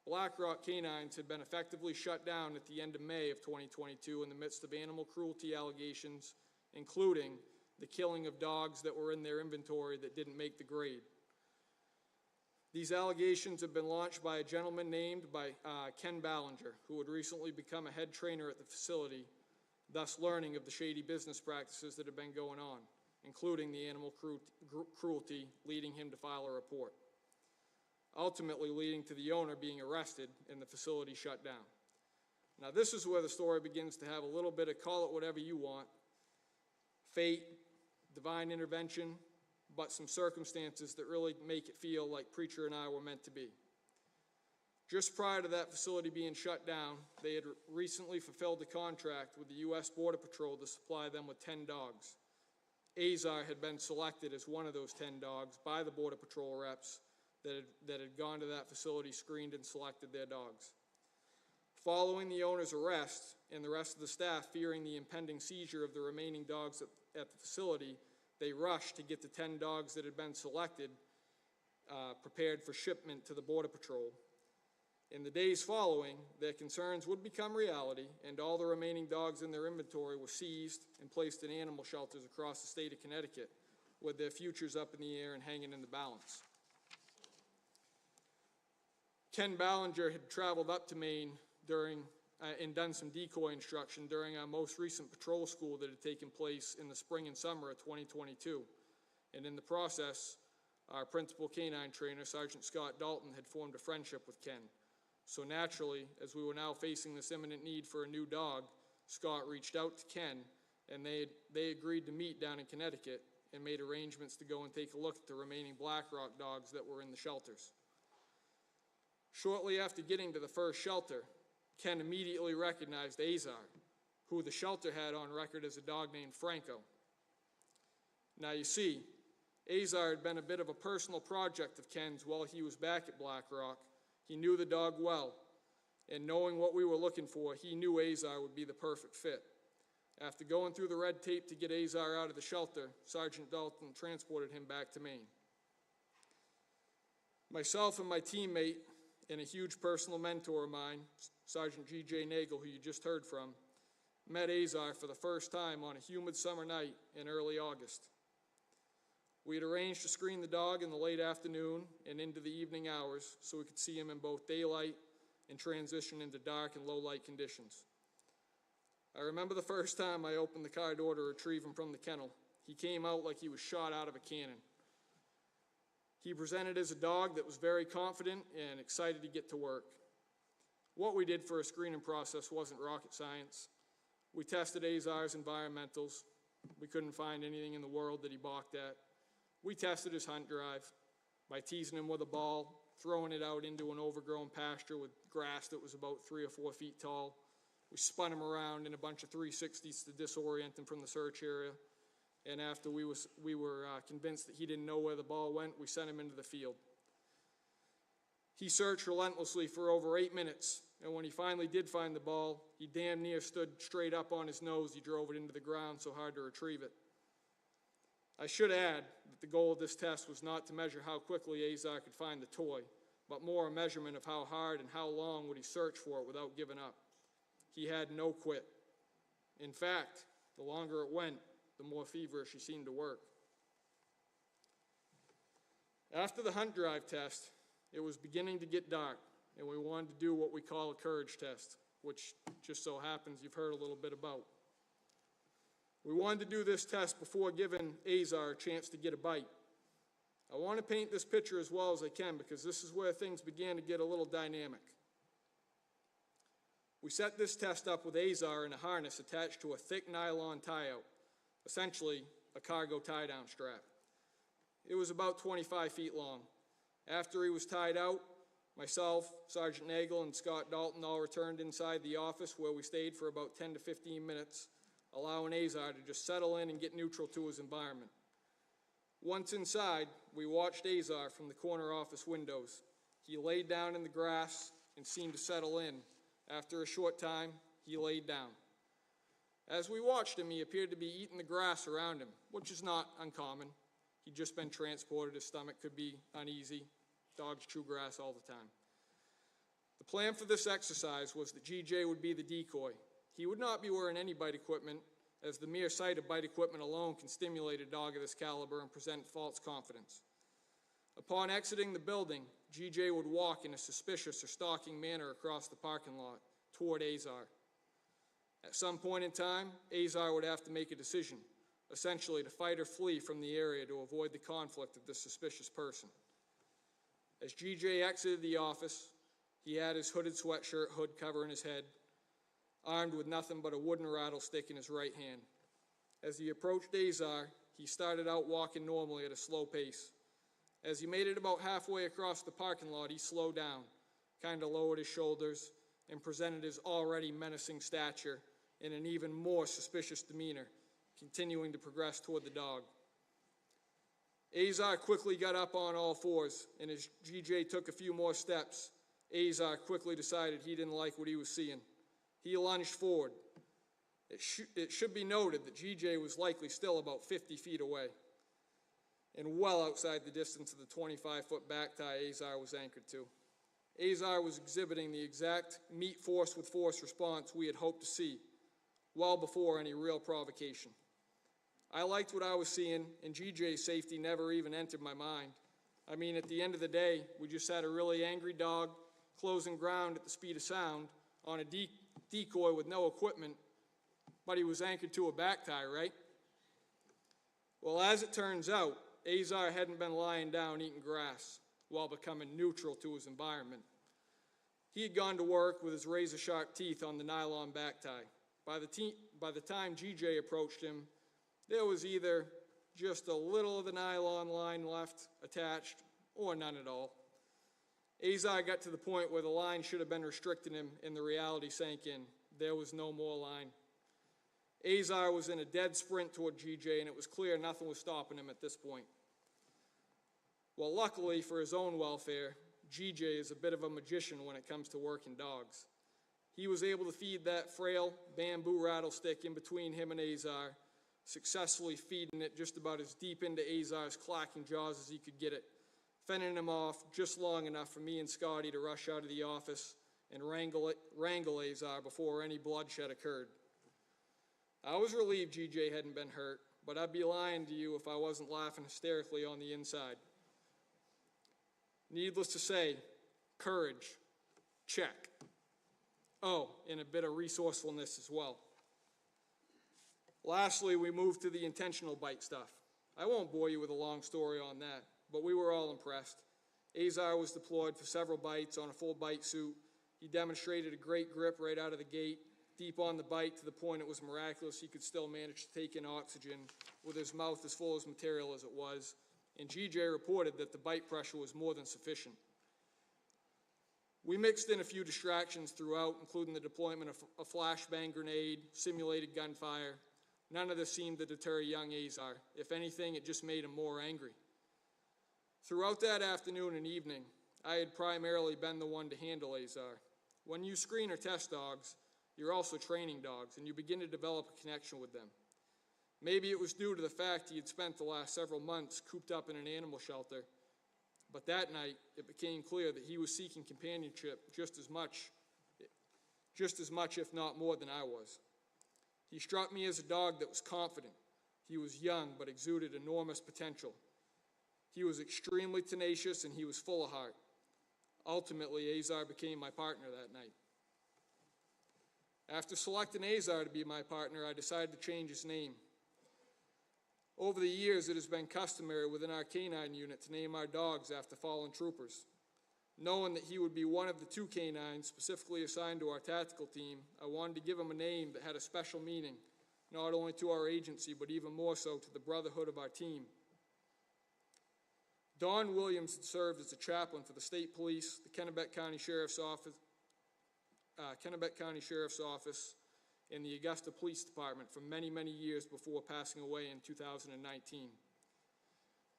Black Rock Canines had been effectively shut down at the end of May of 2022 in the midst of animal cruelty allegations, including the killing of dogs that were in their inventory that didn't make the grade. These allegations have been launched by a gentleman named Ken Ballinger, who had recently become a head trainer at the facility, thus learning of the shady business practices that have been going on, including the animal cruelty, leading him to file a report, ultimately leading to the owner being arrested and the facility shut down. Now, this is where the story begins to have a little bit of, call it whatever you want, fate, divine intervention, but some circumstances that really make it feel like Preacher and I were meant to be. Just prior to that facility being shut down, they had recently fulfilled a contract with the U.S. Border Patrol to supply them with 10 dogs. Azar had been selected as one of those 10 dogs by the Border Patrol reps that had gone to that facility, screened and selected their dogs. Following the owner's arrest and the rest of the staff fearing the impending seizure of the remaining dogs at the facility, they rushed to get the 10 dogs that had been selected prepared for shipment to the Border Patrol. In the days following, their concerns would become reality, and all the remaining dogs in their inventory were seized and placed in animal shelters across the state of Connecticut, with their futures up in the air and hanging in the balance. Ken Ballinger had traveled up to Maine and done some decoy instruction during our most recent patrol school that had taken place in the spring and summer of 2022. And in the process, our principal canine trainer, Sergeant Scott Dalton, had formed a friendship with Ken. So naturally, as we were now facing this imminent need for a new dog, Scott reached out to Ken, and they agreed to meet down in Connecticut and made arrangements to go and take a look at the remaining Black Rock dogs that were in the shelters. Shortly after getting to the first shelter, Ken immediately recognized Azar, who the shelter had on record as a dog named Franco. Now you see, Azar had been a bit of a personal project of Ken's while he was back at Black Rock. He knew the dog well, and knowing what we were looking for, he knew Azar would be the perfect fit. After going through the red tape to get Azar out of the shelter, Sergeant Dalton transported him back to Maine. Myself and my teammate, and a huge personal mentor of mine, Sergeant Nagel, who you just heard from, met Azar for the first time on a humid summer night in early August. We had arranged to screen the dog in the late afternoon and into the evening hours so we could see him in both daylight and transition into dark and low light conditions. I remember the first time I opened the car door to retrieve him from the kennel. He came out like he was shot out of a cannon. He presented as a dog that was very confident and excited to get to work. What we did for a screening process wasn't rocket science. We tested Azar's environmentals. We couldn't find anything in the world that he balked at. We tested his hunt drive by teasing him with a ball, throwing it out into an overgrown pasture with grass that was about 3 or 4 feet tall. We spun him around in a bunch of 360s to disorient him from the search area. And after we were convinced that he didn't know where the ball went, we sent him into the field. He searched relentlessly for over 8 minutes, and when he finally did find the ball, he damn near stood straight up on his nose. He drove it into the ground so hard to retrieve it. I should add that the goal of this test was not to measure how quickly Azar could find the toy, but more a measurement of how hard and how long would he search for it without giving up. He had no quit. In fact, the longer it went, the more feverish he seemed to work. After the hunt drive test, it was beginning to get dark, and we wanted to do what we call a courage test, which just so happens you've heard a little bit about. We wanted to do this test before giving Azar a chance to get a bite. I want to paint this picture as well as I can because this is where things began to get a little dynamic. We set this test up with Azar in a harness attached to a thick nylon tie-out, essentially a cargo tie-down strap. It was about 25 feet long. After he was tied out, myself, Sergeant Nagel, and Scott Dalton all returned inside the office where we stayed for about 10 to 15 minutes, allowing Azar to just settle in and get neutral to his environment. Once inside, we watched Azar from the corner office windows. He laid down in the grass and seemed to settle in, After a short time, he laid down. As we watched him, he appeared to be eating the grass around him, which is not uncommon. He'd just been transported. His stomach could be uneasy. Dogs chew grass all the time. The plan for this exercise was that GJ would be the decoy. He would not be wearing any bite equipment, as the mere sight of bite equipment alone can stimulate a dog of this caliber and present false confidence. Upon exiting the building, GJ would walk in a suspicious or stalking manner across the parking lot toward Azar. At some point in time, Azar would have to make a decision, essentially to fight or flee from the area to avoid the conflict of this suspicious person. As GJ exited the office, he had his hooded sweatshirt hood covering his head, armed with nothing but a wooden rattlestick in his right hand. As he approached Azar, he started out walking normally at a slow pace. As he made it about halfway across the parking lot, he slowed down, kind of lowered his shoulders, and presented his already menacing stature in an even more suspicious demeanor, continuing to progress toward the dog. Azar quickly got up on all fours, and as GJ took a few more steps, Azar quickly decided he didn't like what he was seeing. He lunged forward. It should be noted that GJ was likely still about 50 feet away and well outside the distance of the 25-foot back tie Azar was anchored to. Azar was exhibiting the exact meet force with force response we had hoped to see, well before any real provocation. I liked what I was seeing, and GJ's safety never even entered my mind. I mean, at the end of the day, we just had a really angry dog closing ground at the speed of sound on a decoy with no equipment, but he was anchored to a back tie, right? Well, as it turns out, Azar hadn't been lying down eating grass while becoming neutral to his environment. He had gone to work with his razor-sharp teeth on the nylon back tie. By the time GJ approached him, there was either just a little of the nylon line left attached or none at all. Azar got to the point where the line should have been restricting him and the reality sank in. There was no more line. Azar was in a dead sprint toward GJ, and it was clear nothing was stopping him at this point. Well, luckily for his own welfare, GJ is a bit of a magician when it comes to working dogs. He was able to feed that frail bamboo rattlestick in between him and Azar, successfully feeding it just about as deep into Azar's clacking jaws as he could get it, fending him off just long enough for me and Scotty to rush out of the office and wrangle Azar before any bloodshed occurred. I was relieved GJ hadn't been hurt, but I'd be lying to you if I wasn't laughing hysterically on the inside. Needless to say, courage, check. Oh, and a bit of resourcefulness as well. Lastly, we moved to the intentional bite stuff. I won't bore you with a long story on that, but we were all impressed. Azar was deployed for several bites on a full bite suit. He demonstrated a great grip right out of the gate, deep on the bite to the point it was miraculous he could still manage to take in oxygen with his mouth as full of material as it was, and GJ reported that the bite pressure was more than sufficient. We mixed in a few distractions throughout, including the deployment of a flashbang grenade, simulated gunfire. None of this seemed to deter young Azar. If anything, it just made him more angry. Throughout that afternoon and evening, I had primarily been the one to handle Azar. When you screen or test dogs, you're also training dogs, and you begin to develop a connection with them. Maybe it was due to the fact he had spent the last several months cooped up in an animal shelter, but that night it became clear that he was seeking companionship just as much, if not more, than I was. He struck me as a dog that was confident. He was young but exuded enormous potential. He was extremely tenacious and he was full of heart. Ultimately, Azar became my partner that night. After selecting Azar to be my partner, I decided to change his name. Over the years, it has been customary within our canine unit to name our dogs after fallen troopers. Knowing that he would be one of the two canines specifically assigned to our tactical team, I wanted to give him a name that had a special meaning, not only to our agency, but even more so to the brotherhood of our team. Don Williams had served as a chaplain for the State Police, the Kennebec County Sheriff's Office, and the Augusta Police Department for many, many years before passing away in 2019.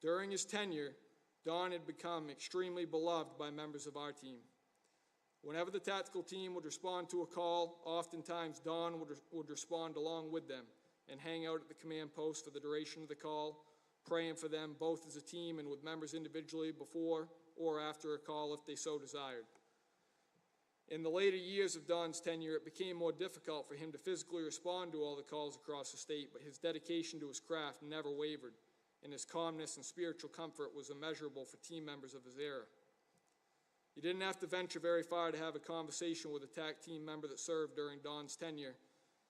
During his tenure, Don had become extremely beloved by members of our team. Whenever the tactical team would respond to a call, oftentimes Don would respond along with them and hang out at the command post for the duration of the call, praying for them both as a team and with members individually before or after a call if they so desired. In the later years of Don's tenure, it became more difficult for him to physically respond to all the calls across the state, but his dedication to his craft never wavered, and his calmness and spiritual comfort was immeasurable for team members of his era. You didn't have to venture very far to have a conversation with a TAC team member that served during Don's tenure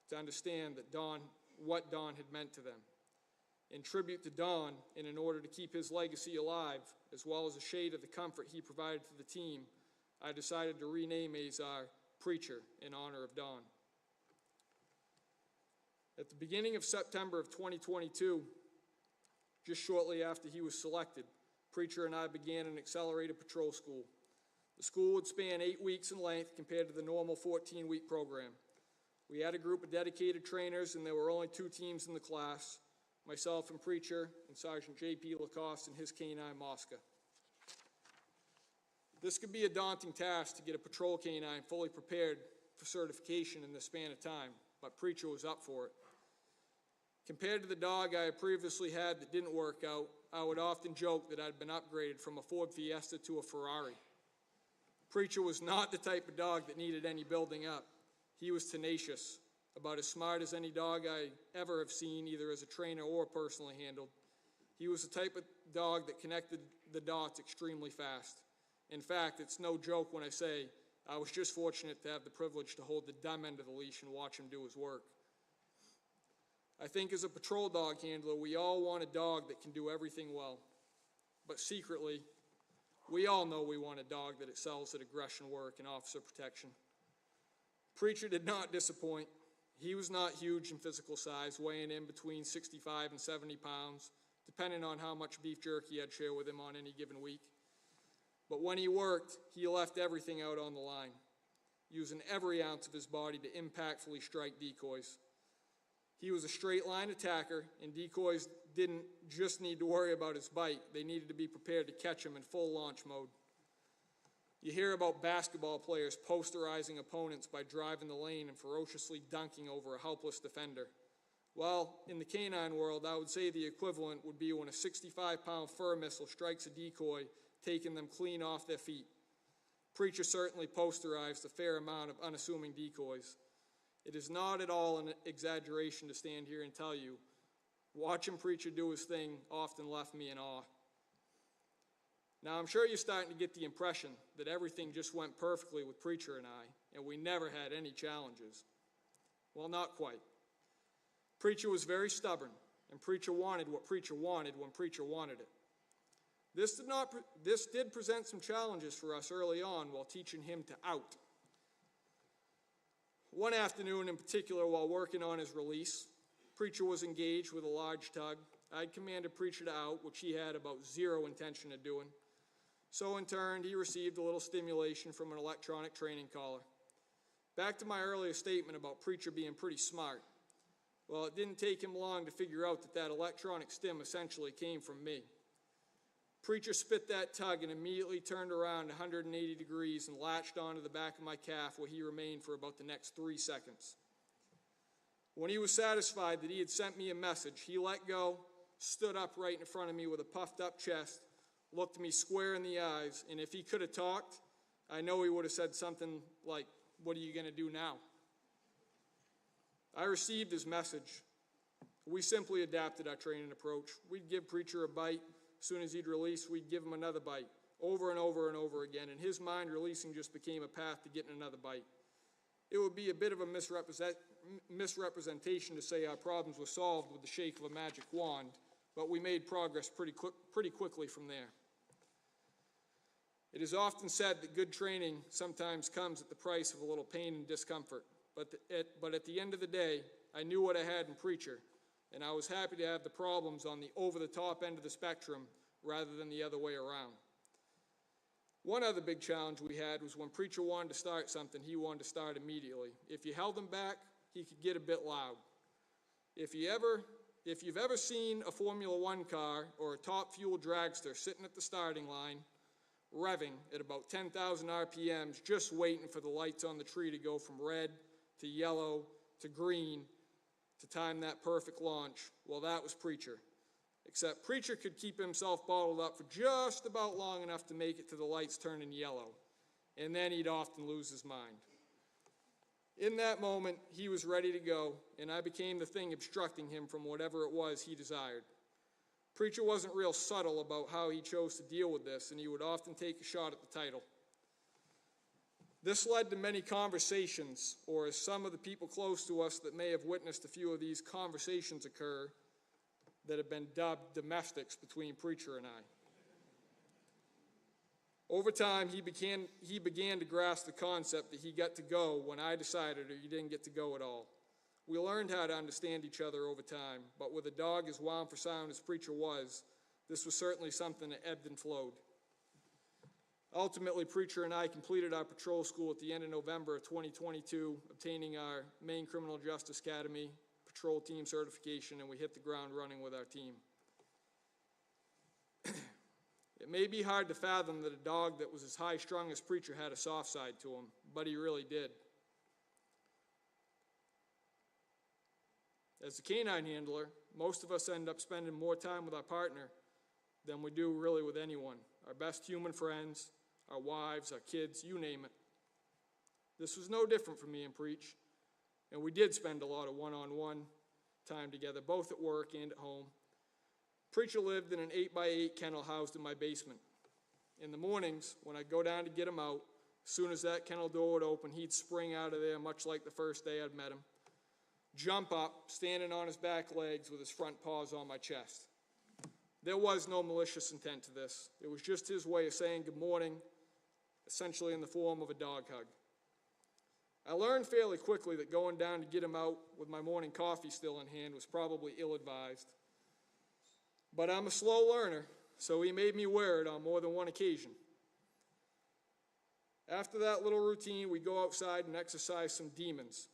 to understand that what Don had meant to them. In tribute to Don, and in order to keep his legacy alive, as well as a shade of the comfort he provided to the team, I decided to rename Azar Preacher in honor of Don. At the beginning of September of 2022, just shortly after he was selected, Preacher and I began an accelerated patrol school. The school would span 8 weeks in length compared to the normal 14-week program. We had a group of dedicated trainers, and there were only 2 teams in the class, myself and Preacher, and Sergeant J.P. Lacoste and his canine Mosca. This could be a daunting task to get a patrol canine fully prepared for certification in this span of time, but Preacher was up for it. Compared to the dog I had previously had that didn't work out, I would often joke that I'd been upgraded from a Ford Fiesta to a Ferrari. Preacher was not the type of dog that needed any building up. He was tenacious, about as smart as any dog I ever have seen, either as a trainer or personally handled. He was the type of dog that connected the dots extremely fast. In fact, it's no joke when I say I was just fortunate to have the privilege to hold the dumb end of the leash and watch him do his work. I think as a patrol dog handler, we all want a dog that can do everything well. But secretly, we all know we want a dog that excels at aggression work and officer protection. Preacher did not disappoint. He was not huge in physical size, weighing in between 65 and 70 pounds, depending on how much beef jerky I'd share with him on any given week. But when he worked, he left everything out on the line, using every ounce of his body to impactfully strike decoys. He was a straight-line attacker, and decoys didn't just need to worry about his bite. They needed to be prepared to catch him in full launch mode. You hear about basketball players posterizing opponents by driving the lane and ferociously dunking over a helpless defender. Well, in the canine world, I would say the equivalent would be when a 65-pound fur missile strikes a decoy, taking them clean off their feet. Preacher certainly posterized a fair amount of unassuming decoys. It is not at all an exaggeration to stand here and tell you, watching Preacher do his thing often left me in awe. Now, I'm sure you're starting to get the impression that everything just went perfectly with Preacher and I, and we never had any challenges. Well, not quite. Preacher was very stubborn, and Preacher wanted what Preacher wanted when Preacher wanted it. This did present some challenges for us early on while teaching him to out. One afternoon in particular, while working on his release, Preacher was engaged with a large tug. I'd commanded Preacher to out, which he had about zero intention of doing. So in turn, he received a little stimulation from an electronic training collar. Back to my earlier statement about Preacher being pretty smart. Well, it didn't take him long to figure out that electronic stim essentially came from me. Preacher spit that tug and immediately turned around 180 degrees and latched onto the back of my calf, where he remained for about the next 3 seconds. When he was satisfied that he had sent me a message, he let go, stood up right in front of me with a puffed up chest, looked me square in the eyes, and if he could have talked, I know he would have said something like, "What are you going to do now?" I received his message. We simply adapted our training approach. We'd give Preacher a bite. As soon as he'd release, we'd give him another bite, over and over and over again. In his mind, releasing just became a path to getting another bite. It would be a bit of a misrepresentation to say our problems were solved with the shake of a magic wand, but we made progress pretty quickly from there. It is often said that good training sometimes comes at the price of a little pain and discomfort, but at the end of the day, I knew what I had in Preacher, and I was happy to have the problems on the over-the-top end of the spectrum rather than the other way around. One other big challenge we had was when Preacher wanted to start something, he wanted to start immediately. If you held him back, he could get a bit loud. If you've ever seen a Formula One car or a top fuel dragster sitting at the starting line, revving at about 10,000 RPMs, just waiting for the lights on the tree to go from red to yellow to green to time that perfect launch. Well, that was Preacher. Except Preacher could keep himself bottled up for just about long enough to make it to the lights turning yellow, and then he'd often lose his mind. In that moment, he was ready to go, and I became the thing obstructing him from whatever it was he desired. Preacher wasn't real subtle about how he chose to deal with this, and he would often take a shot at the title. This led to many conversations, or as some of the people close to us that may have witnessed a few of these conversations occur, that have been dubbed domestics between Preacher and I. Over time, he began to grasp the concept that he got to go when I decided, or he didn't get to go at all. We learned how to understand each other over time, but with a dog as wound for sound as Preacher was, this was certainly something that ebbed and flowed. Ultimately, Preacher and I completed our patrol school at the end of November of 2022, obtaining our Maine Criminal Justice Academy patrol team certification, and we hit the ground running with our team. It may be hard to fathom that a dog that was as high-strung as Preacher had a soft side to him, but he really did. As a canine handler, most of us end up spending more time with our partner than we do really with anyone. Our best human friends, our wives, our kids, you name it. This was no different for me and Preach, and we did spend a lot of one-on-one time together, both at work and at home. Preacher lived in an 8x8 kennel housed in my basement. In the mornings, when I'd go down to get him out, as soon as that kennel door would open, he'd spring out of there much like the first day I'd met him, jump up, standing on his back legs with his front paws on my chest. There was no malicious intent to this. It was just his way of saying good morning, essentially in the form of a dog hug. I learned fairly quickly that going down to get him out with my morning coffee still in hand was probably ill-advised. But I'm a slow learner, so he made me wear it on more than one occasion. After that little routine, we'd go outside and exercise some demons.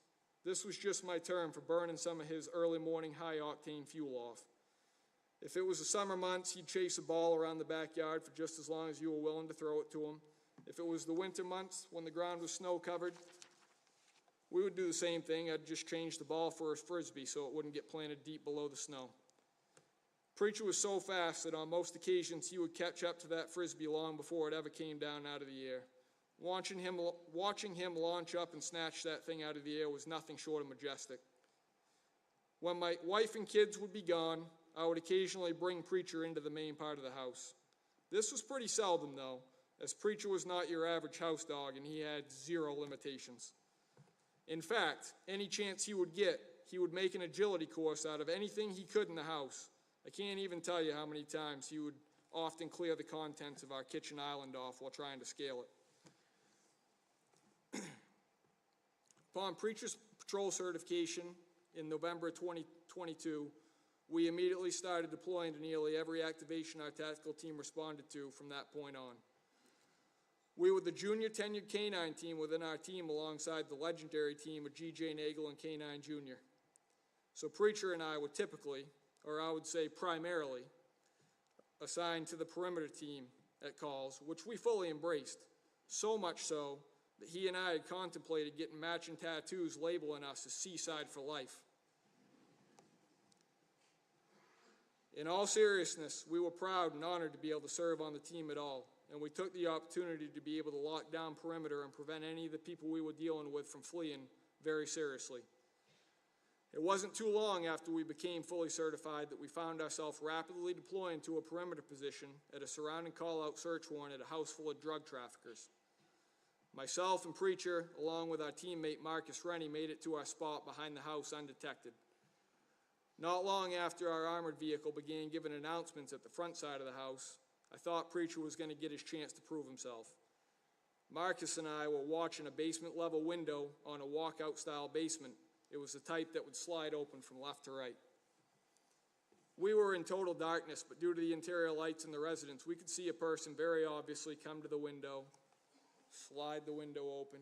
This was just my term for burning some of his early morning high-octane fuel off. If it was the summer months, he'd chase a ball around the backyard for just as long as you were willing to throw it to him. If it was the winter months, when the ground was snow-covered, we would do the same thing. I'd just change the ball for a frisbee so it wouldn't get planted deep below the snow. Preacher was so fast that on most occasions he would catch up to that frisbee long before it ever came down out of the air. Watching him launch up and snatch that thing out of the air was nothing short of majestic. When my wife and kids would be gone, I would occasionally bring Preacher into the main part of the house. This was pretty seldom, though, as Preacher was not your average house dog and he had zero limitations. In fact, any chance he would get, he would make an agility course out of anything he could in the house. I can't even tell you how many times he would often clear the contents of our kitchen island off while trying to scale it. Upon Preacher's patrol certification in November 2022, we immediately started deploying to nearly every activation our tactical team responded to from that point on. We were the junior tenured canine team within our team alongside the legendary team of G.J. Nagel and K9 Jr. So Preacher and I were typically, or I would say primarily, assigned to the perimeter team at calls, which we fully embraced, so much so that he and I had contemplated getting matching tattoos labeling us as Seaside for life. In all seriousness, we were proud and honored to be able to serve on the team at all, and we took the opportunity to be able to lock down perimeter and prevent any of the people we were dealing with from fleeing very seriously. It wasn't too long after we became fully certified that we found ourselves rapidly deploying to a perimeter position at a surrounding call-out search warrant at a house full of drug traffickers. Myself and Preacher, along with our teammate Marcus Rennie, made it to our spot behind the house undetected. Not long after our armored vehicle began giving announcements at the front side of the house, I thought Preacher was going to get his chance to prove himself. Marcus and I were watching a basement-level window on a walkout-style basement. It was the type that would slide open from left to right. We were in total darkness, but due to the interior lights in the residence, we could see a person very obviously come to the window, slide the window open.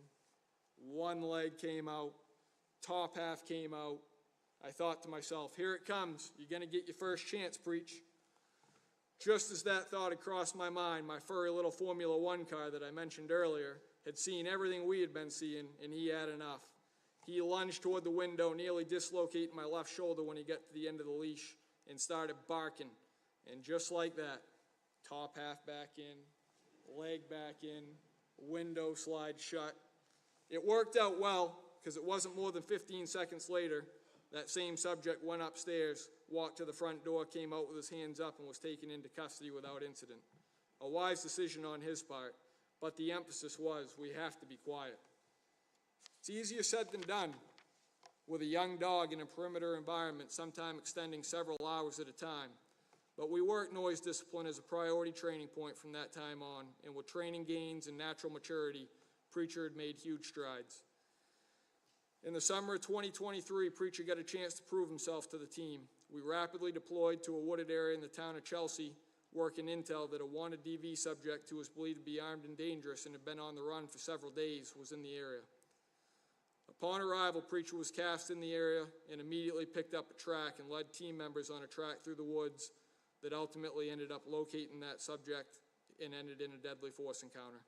One leg came out, top half came out. I thought to myself, here it comes. You're going to get your first chance, Preach. Just as that thought had crossed my mind, my furry little Formula One car that I mentioned earlier had seen everything we had been seeing, and he had enough. He lunged toward the window, nearly dislocating my left shoulder when he got to the end of the leash, and started barking. And just like that, top half back in, leg back in, window slide shut. It worked out well, because it wasn't more than 15 seconds later, that same subject went upstairs, walked to the front door, came out with his hands up, and was taken into custody without incident. A wise decision on his part, but the emphasis was, we have to be quiet. It's easier said than done with a young dog in a perimeter environment, sometimes extending several hours at a time. But we worked noise discipline as a priority training point from that time on, and with training gains and natural maturity, Preacher had made huge strides. In the summer of 2023, Preacher got a chance to prove himself to the team. We rapidly deployed to a wooded area in the town of Chelsea, working intel that a wanted DV subject who was believed to be armed and dangerous and had been on the run for several days was in the area. Upon arrival, Preacher was cast in the area and immediately picked up a track and led team members on a track through the woods that ultimately ended up locating that subject and ended in a deadly force encounter.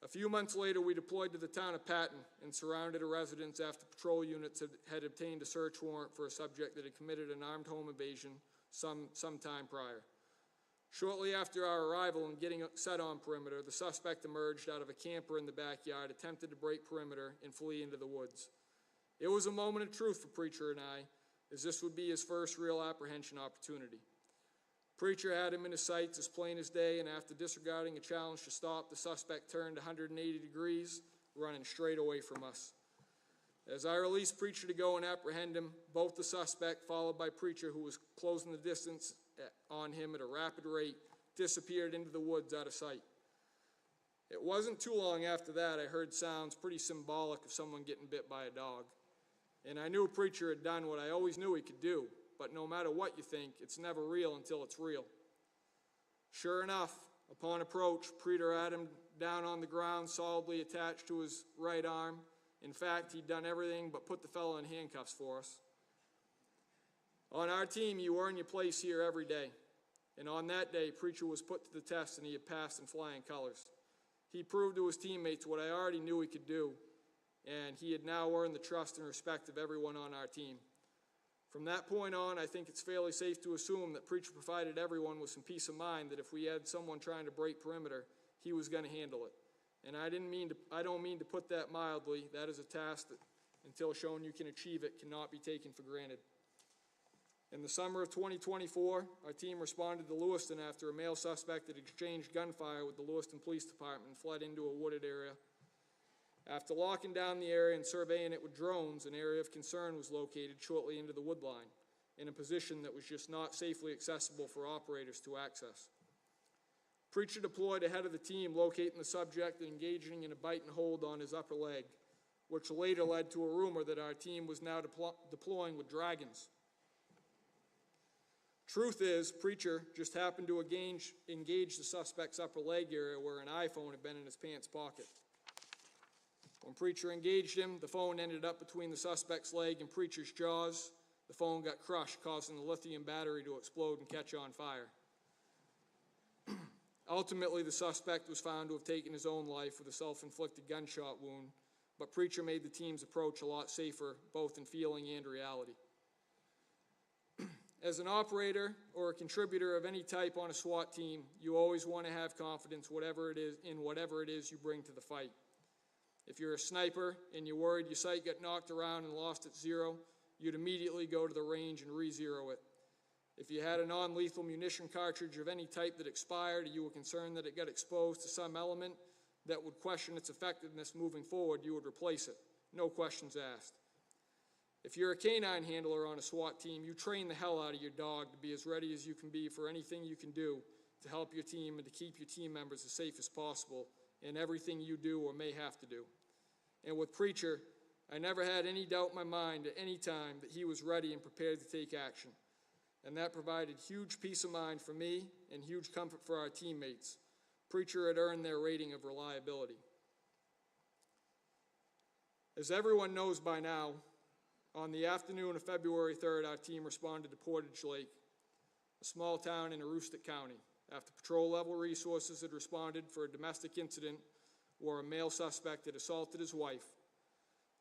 A few months later, we deployed to the town of Patton and surrounded a residence after patrol units had obtained a search warrant for a subject that had committed an armed home invasion some time prior. Shortly after our arrival and getting set on perimeter, the suspect emerged out of a camper in the backyard, attempted to break perimeter, and flee into the woods. It was a moment of truth for Preacher and I, as this would be his first real apprehension opportunity. Preacher had him in his sights as plain as day, and after disregarding a challenge to stop, the suspect turned 180 degrees, running straight away from us. As I released Preacher to go and apprehend him, both the suspect, followed by Preacher, who was closing the distance on him at a rapid rate, disappeared into the woods out of sight. It wasn't too long after that I heard sounds pretty symbolic of someone getting bit by a dog. And I knew Preacher had done what I always knew he could do, but no matter what you think, it's never real until it's real. Sure enough, upon approach, Preacher had him down on the ground, solidly attached to his right arm. In fact, he'd done everything but put the fellow in handcuffs for us. On our team, you earn your place here every day. And on that day, Preacher was put to the test, and he had passed in flying colors. He proved to his teammates what I already knew he could do, and he had now earned the trust and respect of everyone on our team. From that point on, I think it's fairly safe to assume that Preacher provided everyone with some peace of mind that if we had someone trying to break perimeter, he was going to handle it. And I don't mean to put that mildly. That is a task that, until shown you can achieve it, cannot be taken for granted. In the summer of 2024, our team responded to Lewiston after a male suspect had exchanged gunfire with the Lewiston Police Department and fled into a wooded area. After locking down the area and surveying it with drones, an area of concern was located shortly into the woodline, in a position that was just not safely accessible for operators to access. Preacher deployed ahead of the team, locating the subject and engaging in a bite and hold on his upper leg, which later led to a rumor that our team was now deploying with dragons. Truth is, Preacher just happened to engage the suspect's upper leg area where an iPhone had been in his pants pocket. When Preacher engaged him, the phone ended up between the suspect's leg and Preacher's jaws. The phone got crushed, causing the lithium battery to explode and catch on fire. Ultimately, the suspect was found to have taken his own life with a self-inflicted gunshot wound, but Preacher made the team's approach a lot safer, both in feeling and reality. As an operator or a contributor of any type on a SWAT team, you always want to have confidence in whatever it is you bring to the fight. If you're a sniper and you're worried your sight got knocked around and lost at zero, you'd immediately go to the range and re-zero it. If you had a non-lethal munition cartridge of any type that expired, or you were concerned that it got exposed to some element that would question its effectiveness moving forward, you would replace it. No questions asked. If you're a canine handler on a SWAT team, you train the hell out of your dog to be as ready as you can be for anything you can do to help your team and to keep your team members as safe as possible in everything you do or may have to do. And with Preacher, I never had any doubt in my mind at any time that he was ready and prepared to take action. And that provided huge peace of mind for me and huge comfort for our teammates. Preacher had earned their rating of reliability. As everyone knows by now, on the afternoon of February 3rd, our team responded to Portage Lake. a small town in Aroostook County, after patrol-level resources had responded for a domestic incident where a male suspect had assaulted his wife.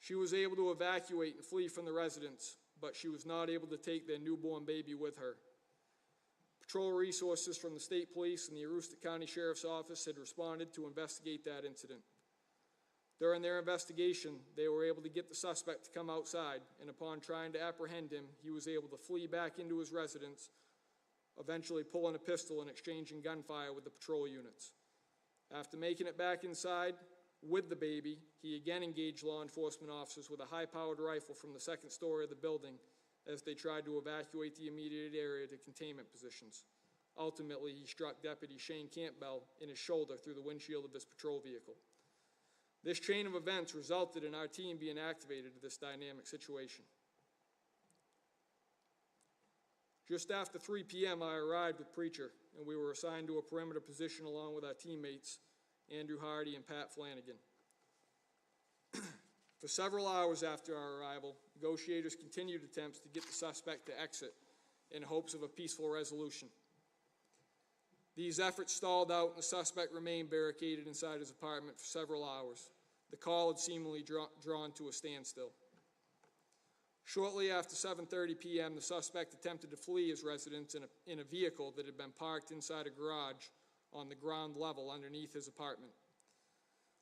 She was able to evacuate and flee from the residence, but she was not able to take their newborn baby with her. Patrol resources from the State Police and the Aroostook County Sheriff's Office had responded to investigate that incident. During their investigation, they were able to get the suspect to come outside, and upon trying to apprehend him, he was able to flee back into his residence, eventually pulling a pistol and exchanging gunfire with the patrol units. After making it back inside with the baby, he again engaged law enforcement officers with a high-powered rifle from the second story of the building as they tried to evacuate the immediate area to containment positions. Ultimately, he struck Deputy Shane Campbell in his shoulder through the windshield of his patrol vehicle. This chain of events resulted in our team being activated to this dynamic situation. Just after 3 p.m., I arrived with Preacher, and we were assigned to a perimeter position along with our teammates, Andrew Hardy and Pat Flanagan. For several hours after our arrival, negotiators continued attempts to get the suspect to exit in hopes of a peaceful resolution. These efforts stalled out, and the suspect remained barricaded inside his apartment for several hours. The call had seemingly drawn to a standstill. Shortly after 7:30 p.m., the suspect attempted to flee his residence in a vehicle that had been parked inside a garage on the ground level underneath his apartment.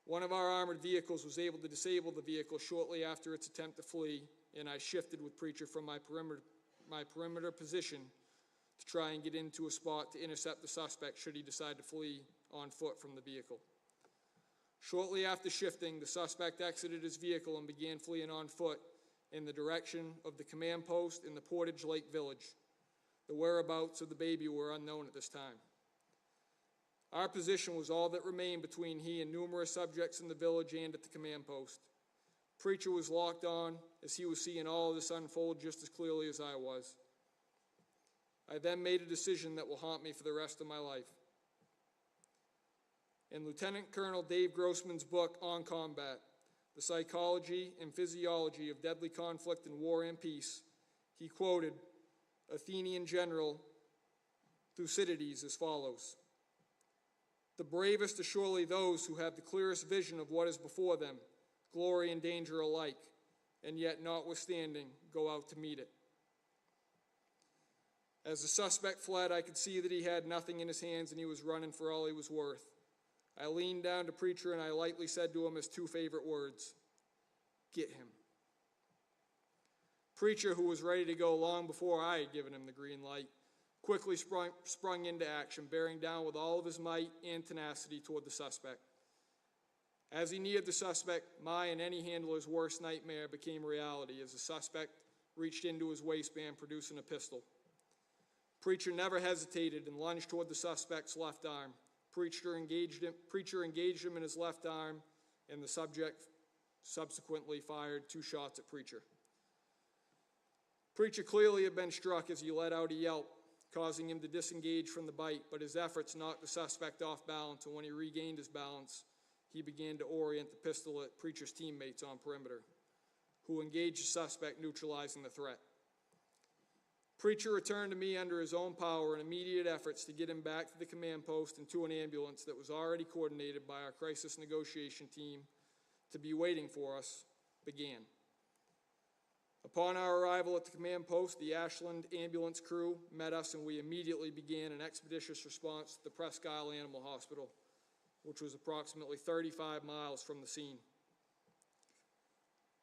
One of our armored vehicles was able to disable the vehicle shortly after its attempt to flee, and I shifted with Preacher from my perimeter position to try and get into a spot to intercept the suspect should he decide to flee on foot from the vehicle. Shortly after shifting, the suspect exited his vehicle and began fleeing on foot in the direction of the command post in the Portage Lake Village. The whereabouts of the baby were unknown at this time. Our position was all that remained between he and numerous subjects in the village and at the command post. Preacher was locked on as he was seeing all of this unfold just as clearly as I was. I then made a decision that will haunt me for the rest of my life. In Lieutenant Colonel Dave Grossman's book, On Combat, The Psychology and Physiology of Deadly Conflict in War and Peace, he quoted Athenian general Thucydides as follows: "The bravest are surely those who have the clearest vision of what is before them, glory and danger alike, and yet notwithstanding go out to meet it." As the suspect fled, I could see that he had nothing in his hands and he was running for all he was worth. I leaned down to Preacher and I lightly said to him his 2 favorite words: "Get him." Preacher, who was ready to go long before I had given him the green light, quickly sprung into action, bearing down with all of his might and tenacity toward the suspect. As he neared the suspect, my and any handler's worst nightmare became reality as the suspect reached into his waistband, producing a pistol. Preacher never hesitated and lunged toward the suspect's left arm. Preacher engaged him in his left arm, and the subject subsequently fired 2 shots at Preacher. Preacher clearly had been struck as he let out a yelp, causing him to disengage from the bite, but his efforts knocked the suspect off balance, and when he regained his balance, he began to orient the pistol at Preacher's teammates on perimeter, who engaged the suspect, neutralizing the threat. Preacher returned to me under his own power, and immediate efforts to get him back to the command post and to an ambulance that was already coordinated by our crisis negotiation team to be waiting for us began. Upon our arrival at the command post, the Ashland ambulance crew met us, and we immediately began an expeditious response to the Presque Isle Animal Hospital, which was approximately 35 miles from the scene.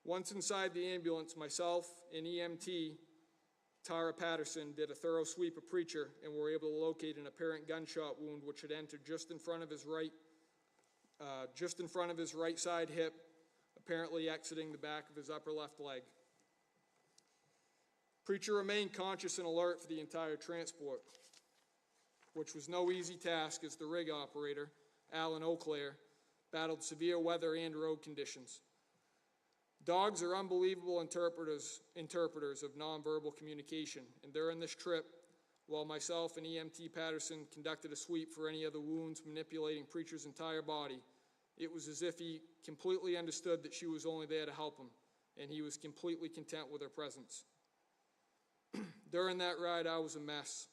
Once inside the ambulance, myself and EMT Tara Patterson did a thorough sweep of Preacher and were able to locate an apparent gunshot wound which had entered just in front of his right side hip, apparently exiting the back of his upper left leg. Preacher remained conscious and alert for the entire transport, which was no easy task as the rig operator, Alan Auclair, battled severe weather and road conditions. Dogs are unbelievable interpreters of nonverbal communication, and during this trip, while myself and EMT Patterson conducted a sweep for any other wounds manipulating Preacher's entire body, it was as if he completely understood that she was only there to help him, and he was completely content with her presence. During that ride, I was a mess.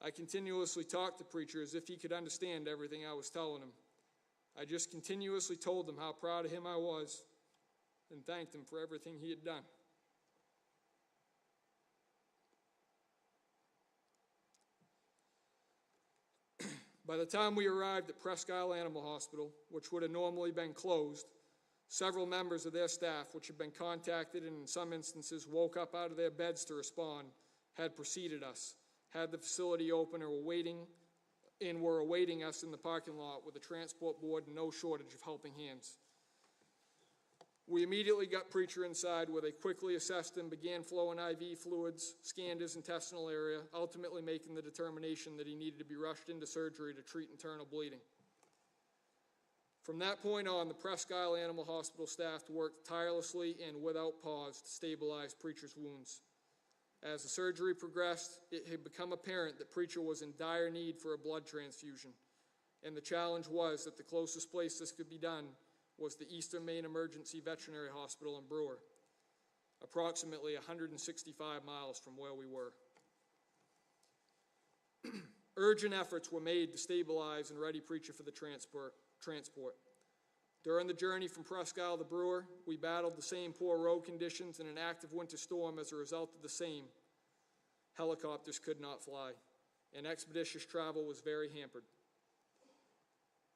I continuously talked to Preacher as if he could understand everything I was telling him. I just continuously told him how proud of him I was and thanked him for everything he had done. By the time we arrived at Presque Isle Animal Hospital, which would have normally been closed, several members of their staff, which had been contacted and in some instances woke up out of their beds to respond, had preceded us, had the facility open, or were awaiting us in the parking lot with a transport board and no shortage of helping hands. We immediately got Preacher inside, where they quickly assessed him, began flowing IV fluids, scanned his intestinal area, ultimately making the determination that he needed to be rushed into surgery to treat internal bleeding. From that point on, the Presque Isle Animal Hospital staff worked tirelessly and without pause to stabilize Preacher's wounds. As the surgery progressed, it had become apparent that Preacher was in dire need for a blood transfusion, and the challenge was that the closest place this could be done was the Eastern Maine Emergency Veterinary Hospital in Brewer, approximately 165 miles from where we were. Urgent efforts were made to stabilize and ready Preacher for the transport. During the journey from Presque Isle to Brewer, we battled the same poor road conditions and an active winter storm. As a result of the same, helicopters could not fly, and expeditious travel was very hampered.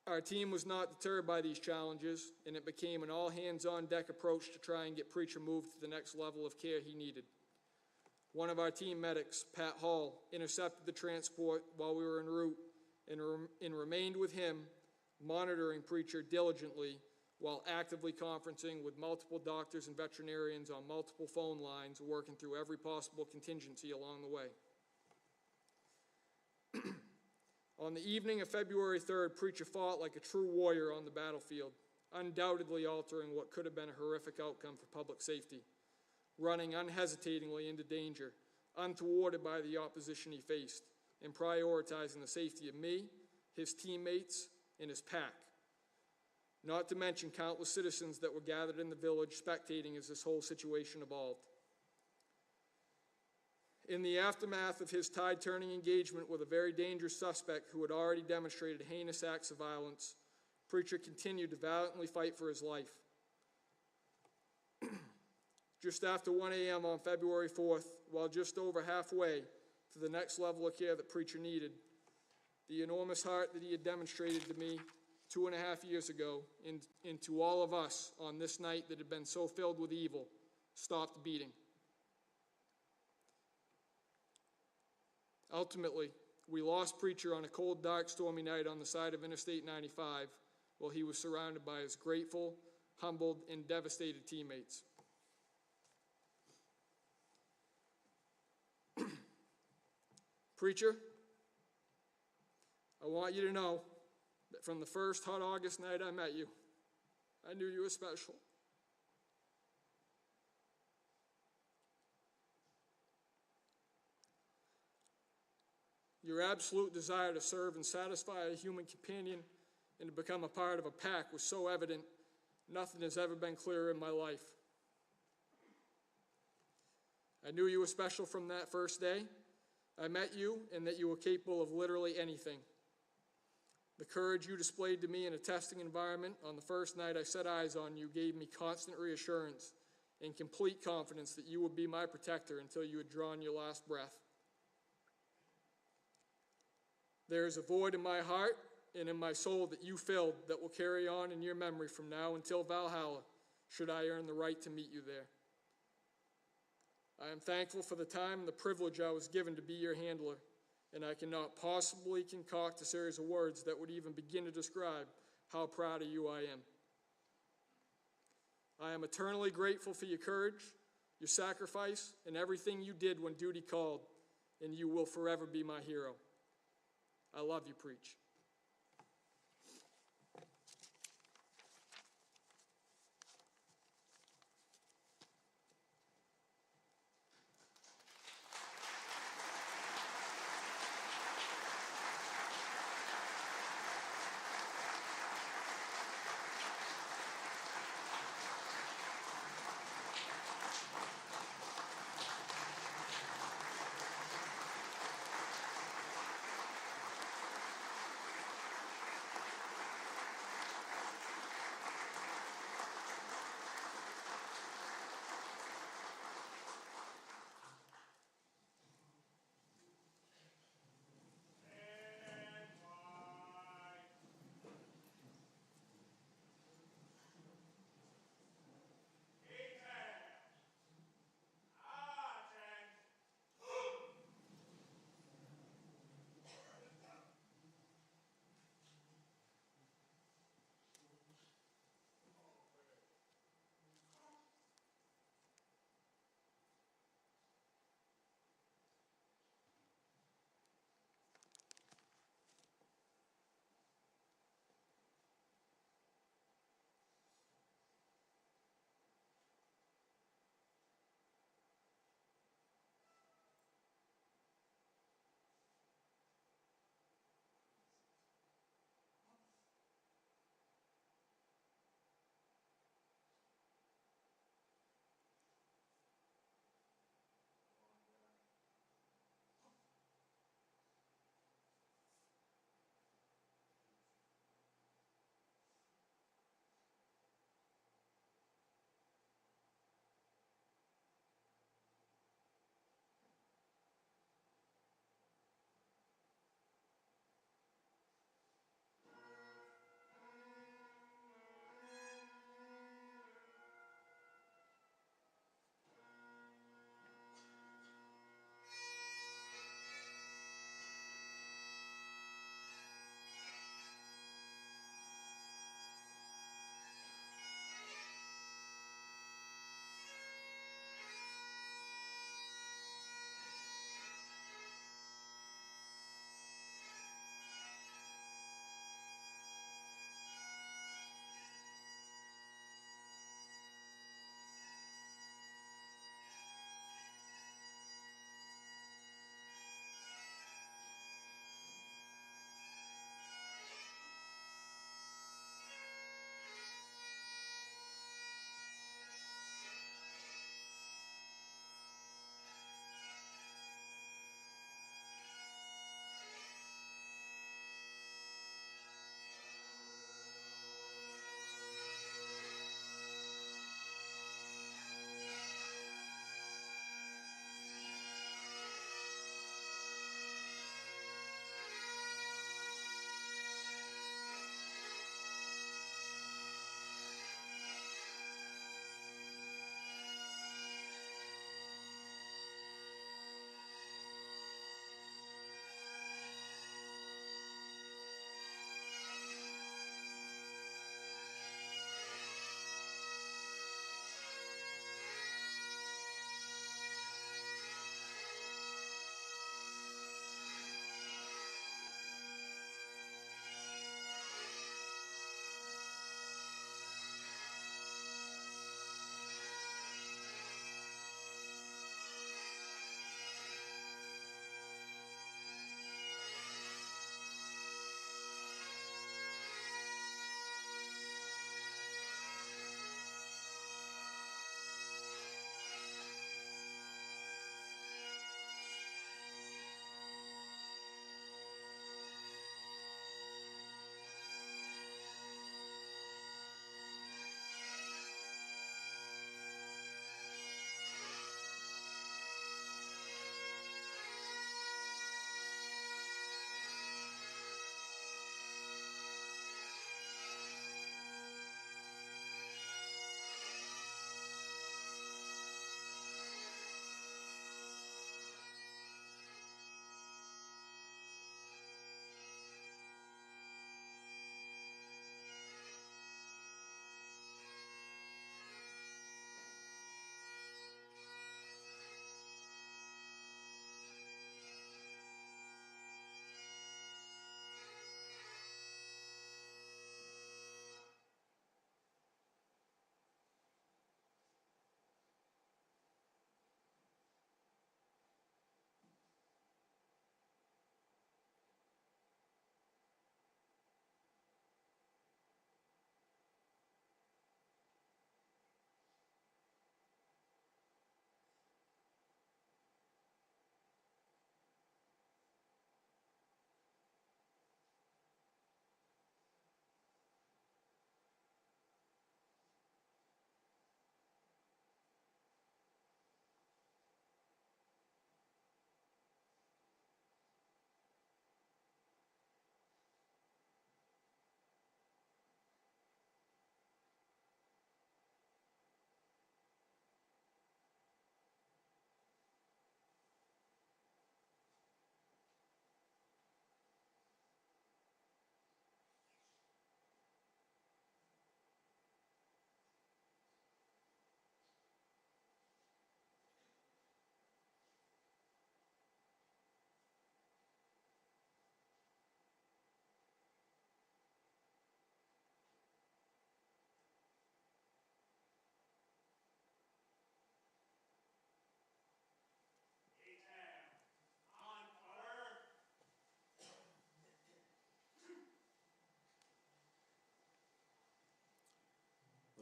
Our team was not deterred by these challenges, and it became an all-hands-on-deck approach to try and get Preacher moved to the next level of care he needed. One of our team medics, Pat Hall, intercepted the transport while we were en route and remained with him, monitoring Preacher diligently while actively conferencing with multiple doctors and veterinarians on multiple phone lines, working through every possible contingency along the way. On the evening of February 3rd, Preacher fought like a true warrior on the battlefield, undoubtedly altering what could have been a horrific outcome for public safety, running unhesitatingly into danger, unthwarted by the opposition he faced, and prioritizing the safety of me, his teammates, and his pack, not to mention countless citizens that were gathered in the village spectating as this whole situation evolved. In the aftermath of his tide-turning engagement with a very dangerous suspect who had already demonstrated heinous acts of violence, Preacher continued to valiantly fight for his life. Just after 1 a.m. on February 4th, while just over halfway to the next level of care that Preacher needed, the enormous heart that he had demonstrated to me 2.5 years ago and to all of us on this night that had been so filled with evil stopped beating. Ultimately, we lost Preacher on a cold, dark, stormy night on the side of Interstate 95 while he was surrounded by his grateful, humbled, and devastated teammates. Preacher, I want you to know that from the first hot August night I met you, I knew you were special. Your absolute desire to serve and satisfy a human companion and to become a part of a pack was so evident, nothing has ever been clearer in my life. I knew you were special from that first day I met you, and that you were capable of literally anything. The courage you displayed to me in a testing environment on the first night I set eyes on you gave me constant reassurance and complete confidence that you would be my protector until you had drawn your last breath. There is a void in my heart and in my soul that you filled that will carry on in your memory from now until Valhalla, should I earn the right to meet you there. I am thankful for the time and the privilege I was given to be your handler, and I cannot possibly concoct a series of words that would even begin to describe how proud of you I am. I am eternally grateful for your courage, your sacrifice, and everything you did when duty called, and you will forever be my hero. I love you, Preach.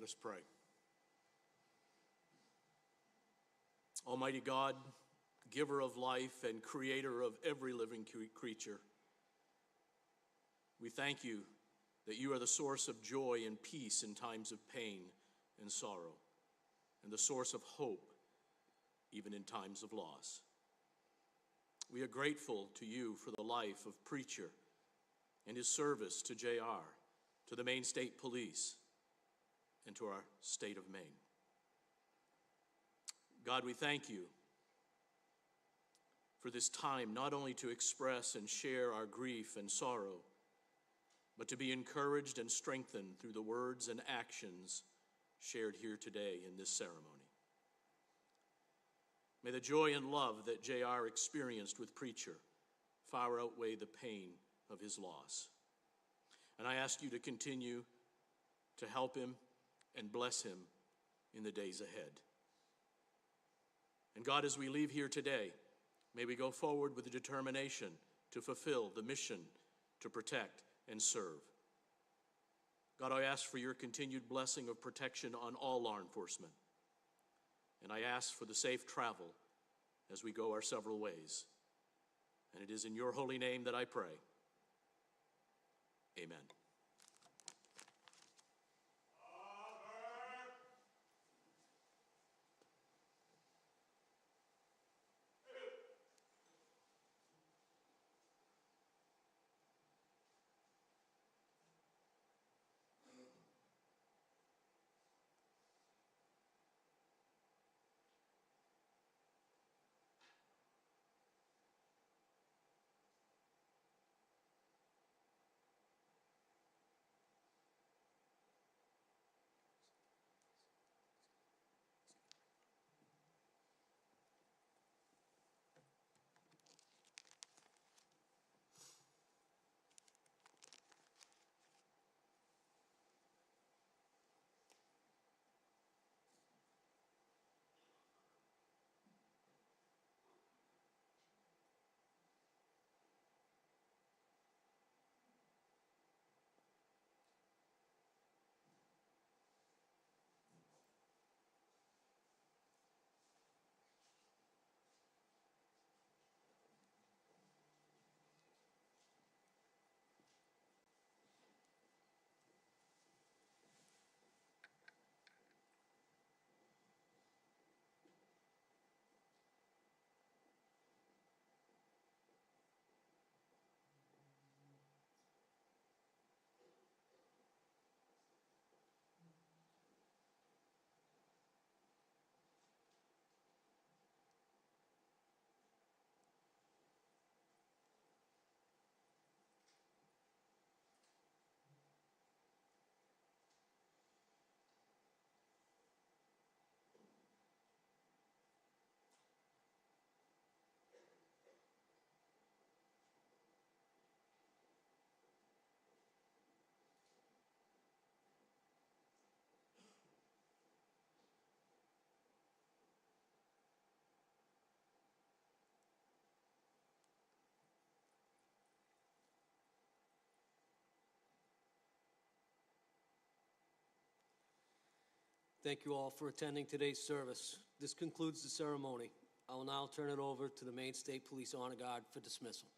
Let us pray. Almighty God, giver of life and creator of every living creature, we thank you that you are the source of joy and peace in times of pain and sorrow, and the source of hope even in times of loss. We are grateful to you for the life of Preacher and his service to JR, to the Maine State Police, and to our state of Maine. God, we thank you for this time, not only to express and share our grief and sorrow, but to be encouraged and strengthened through the words and actions shared here today in this ceremony. May the joy and love that JR experienced with Preacher far outweigh the pain of his loss. And I ask you to continue to help him and bless him in the days ahead. And God, as we leave here today, may we go forward with the determination to fulfill the mission to protect and serve. God, I ask for your continued blessing of protection on all law enforcement. And I ask for the safe travel as we go our several ways. And it is in your holy name that I pray. Amen. Thank you all for attending today's service. This concludes the ceremony. I will now turn it over to the Maine State Police Honor Guard for dismissal.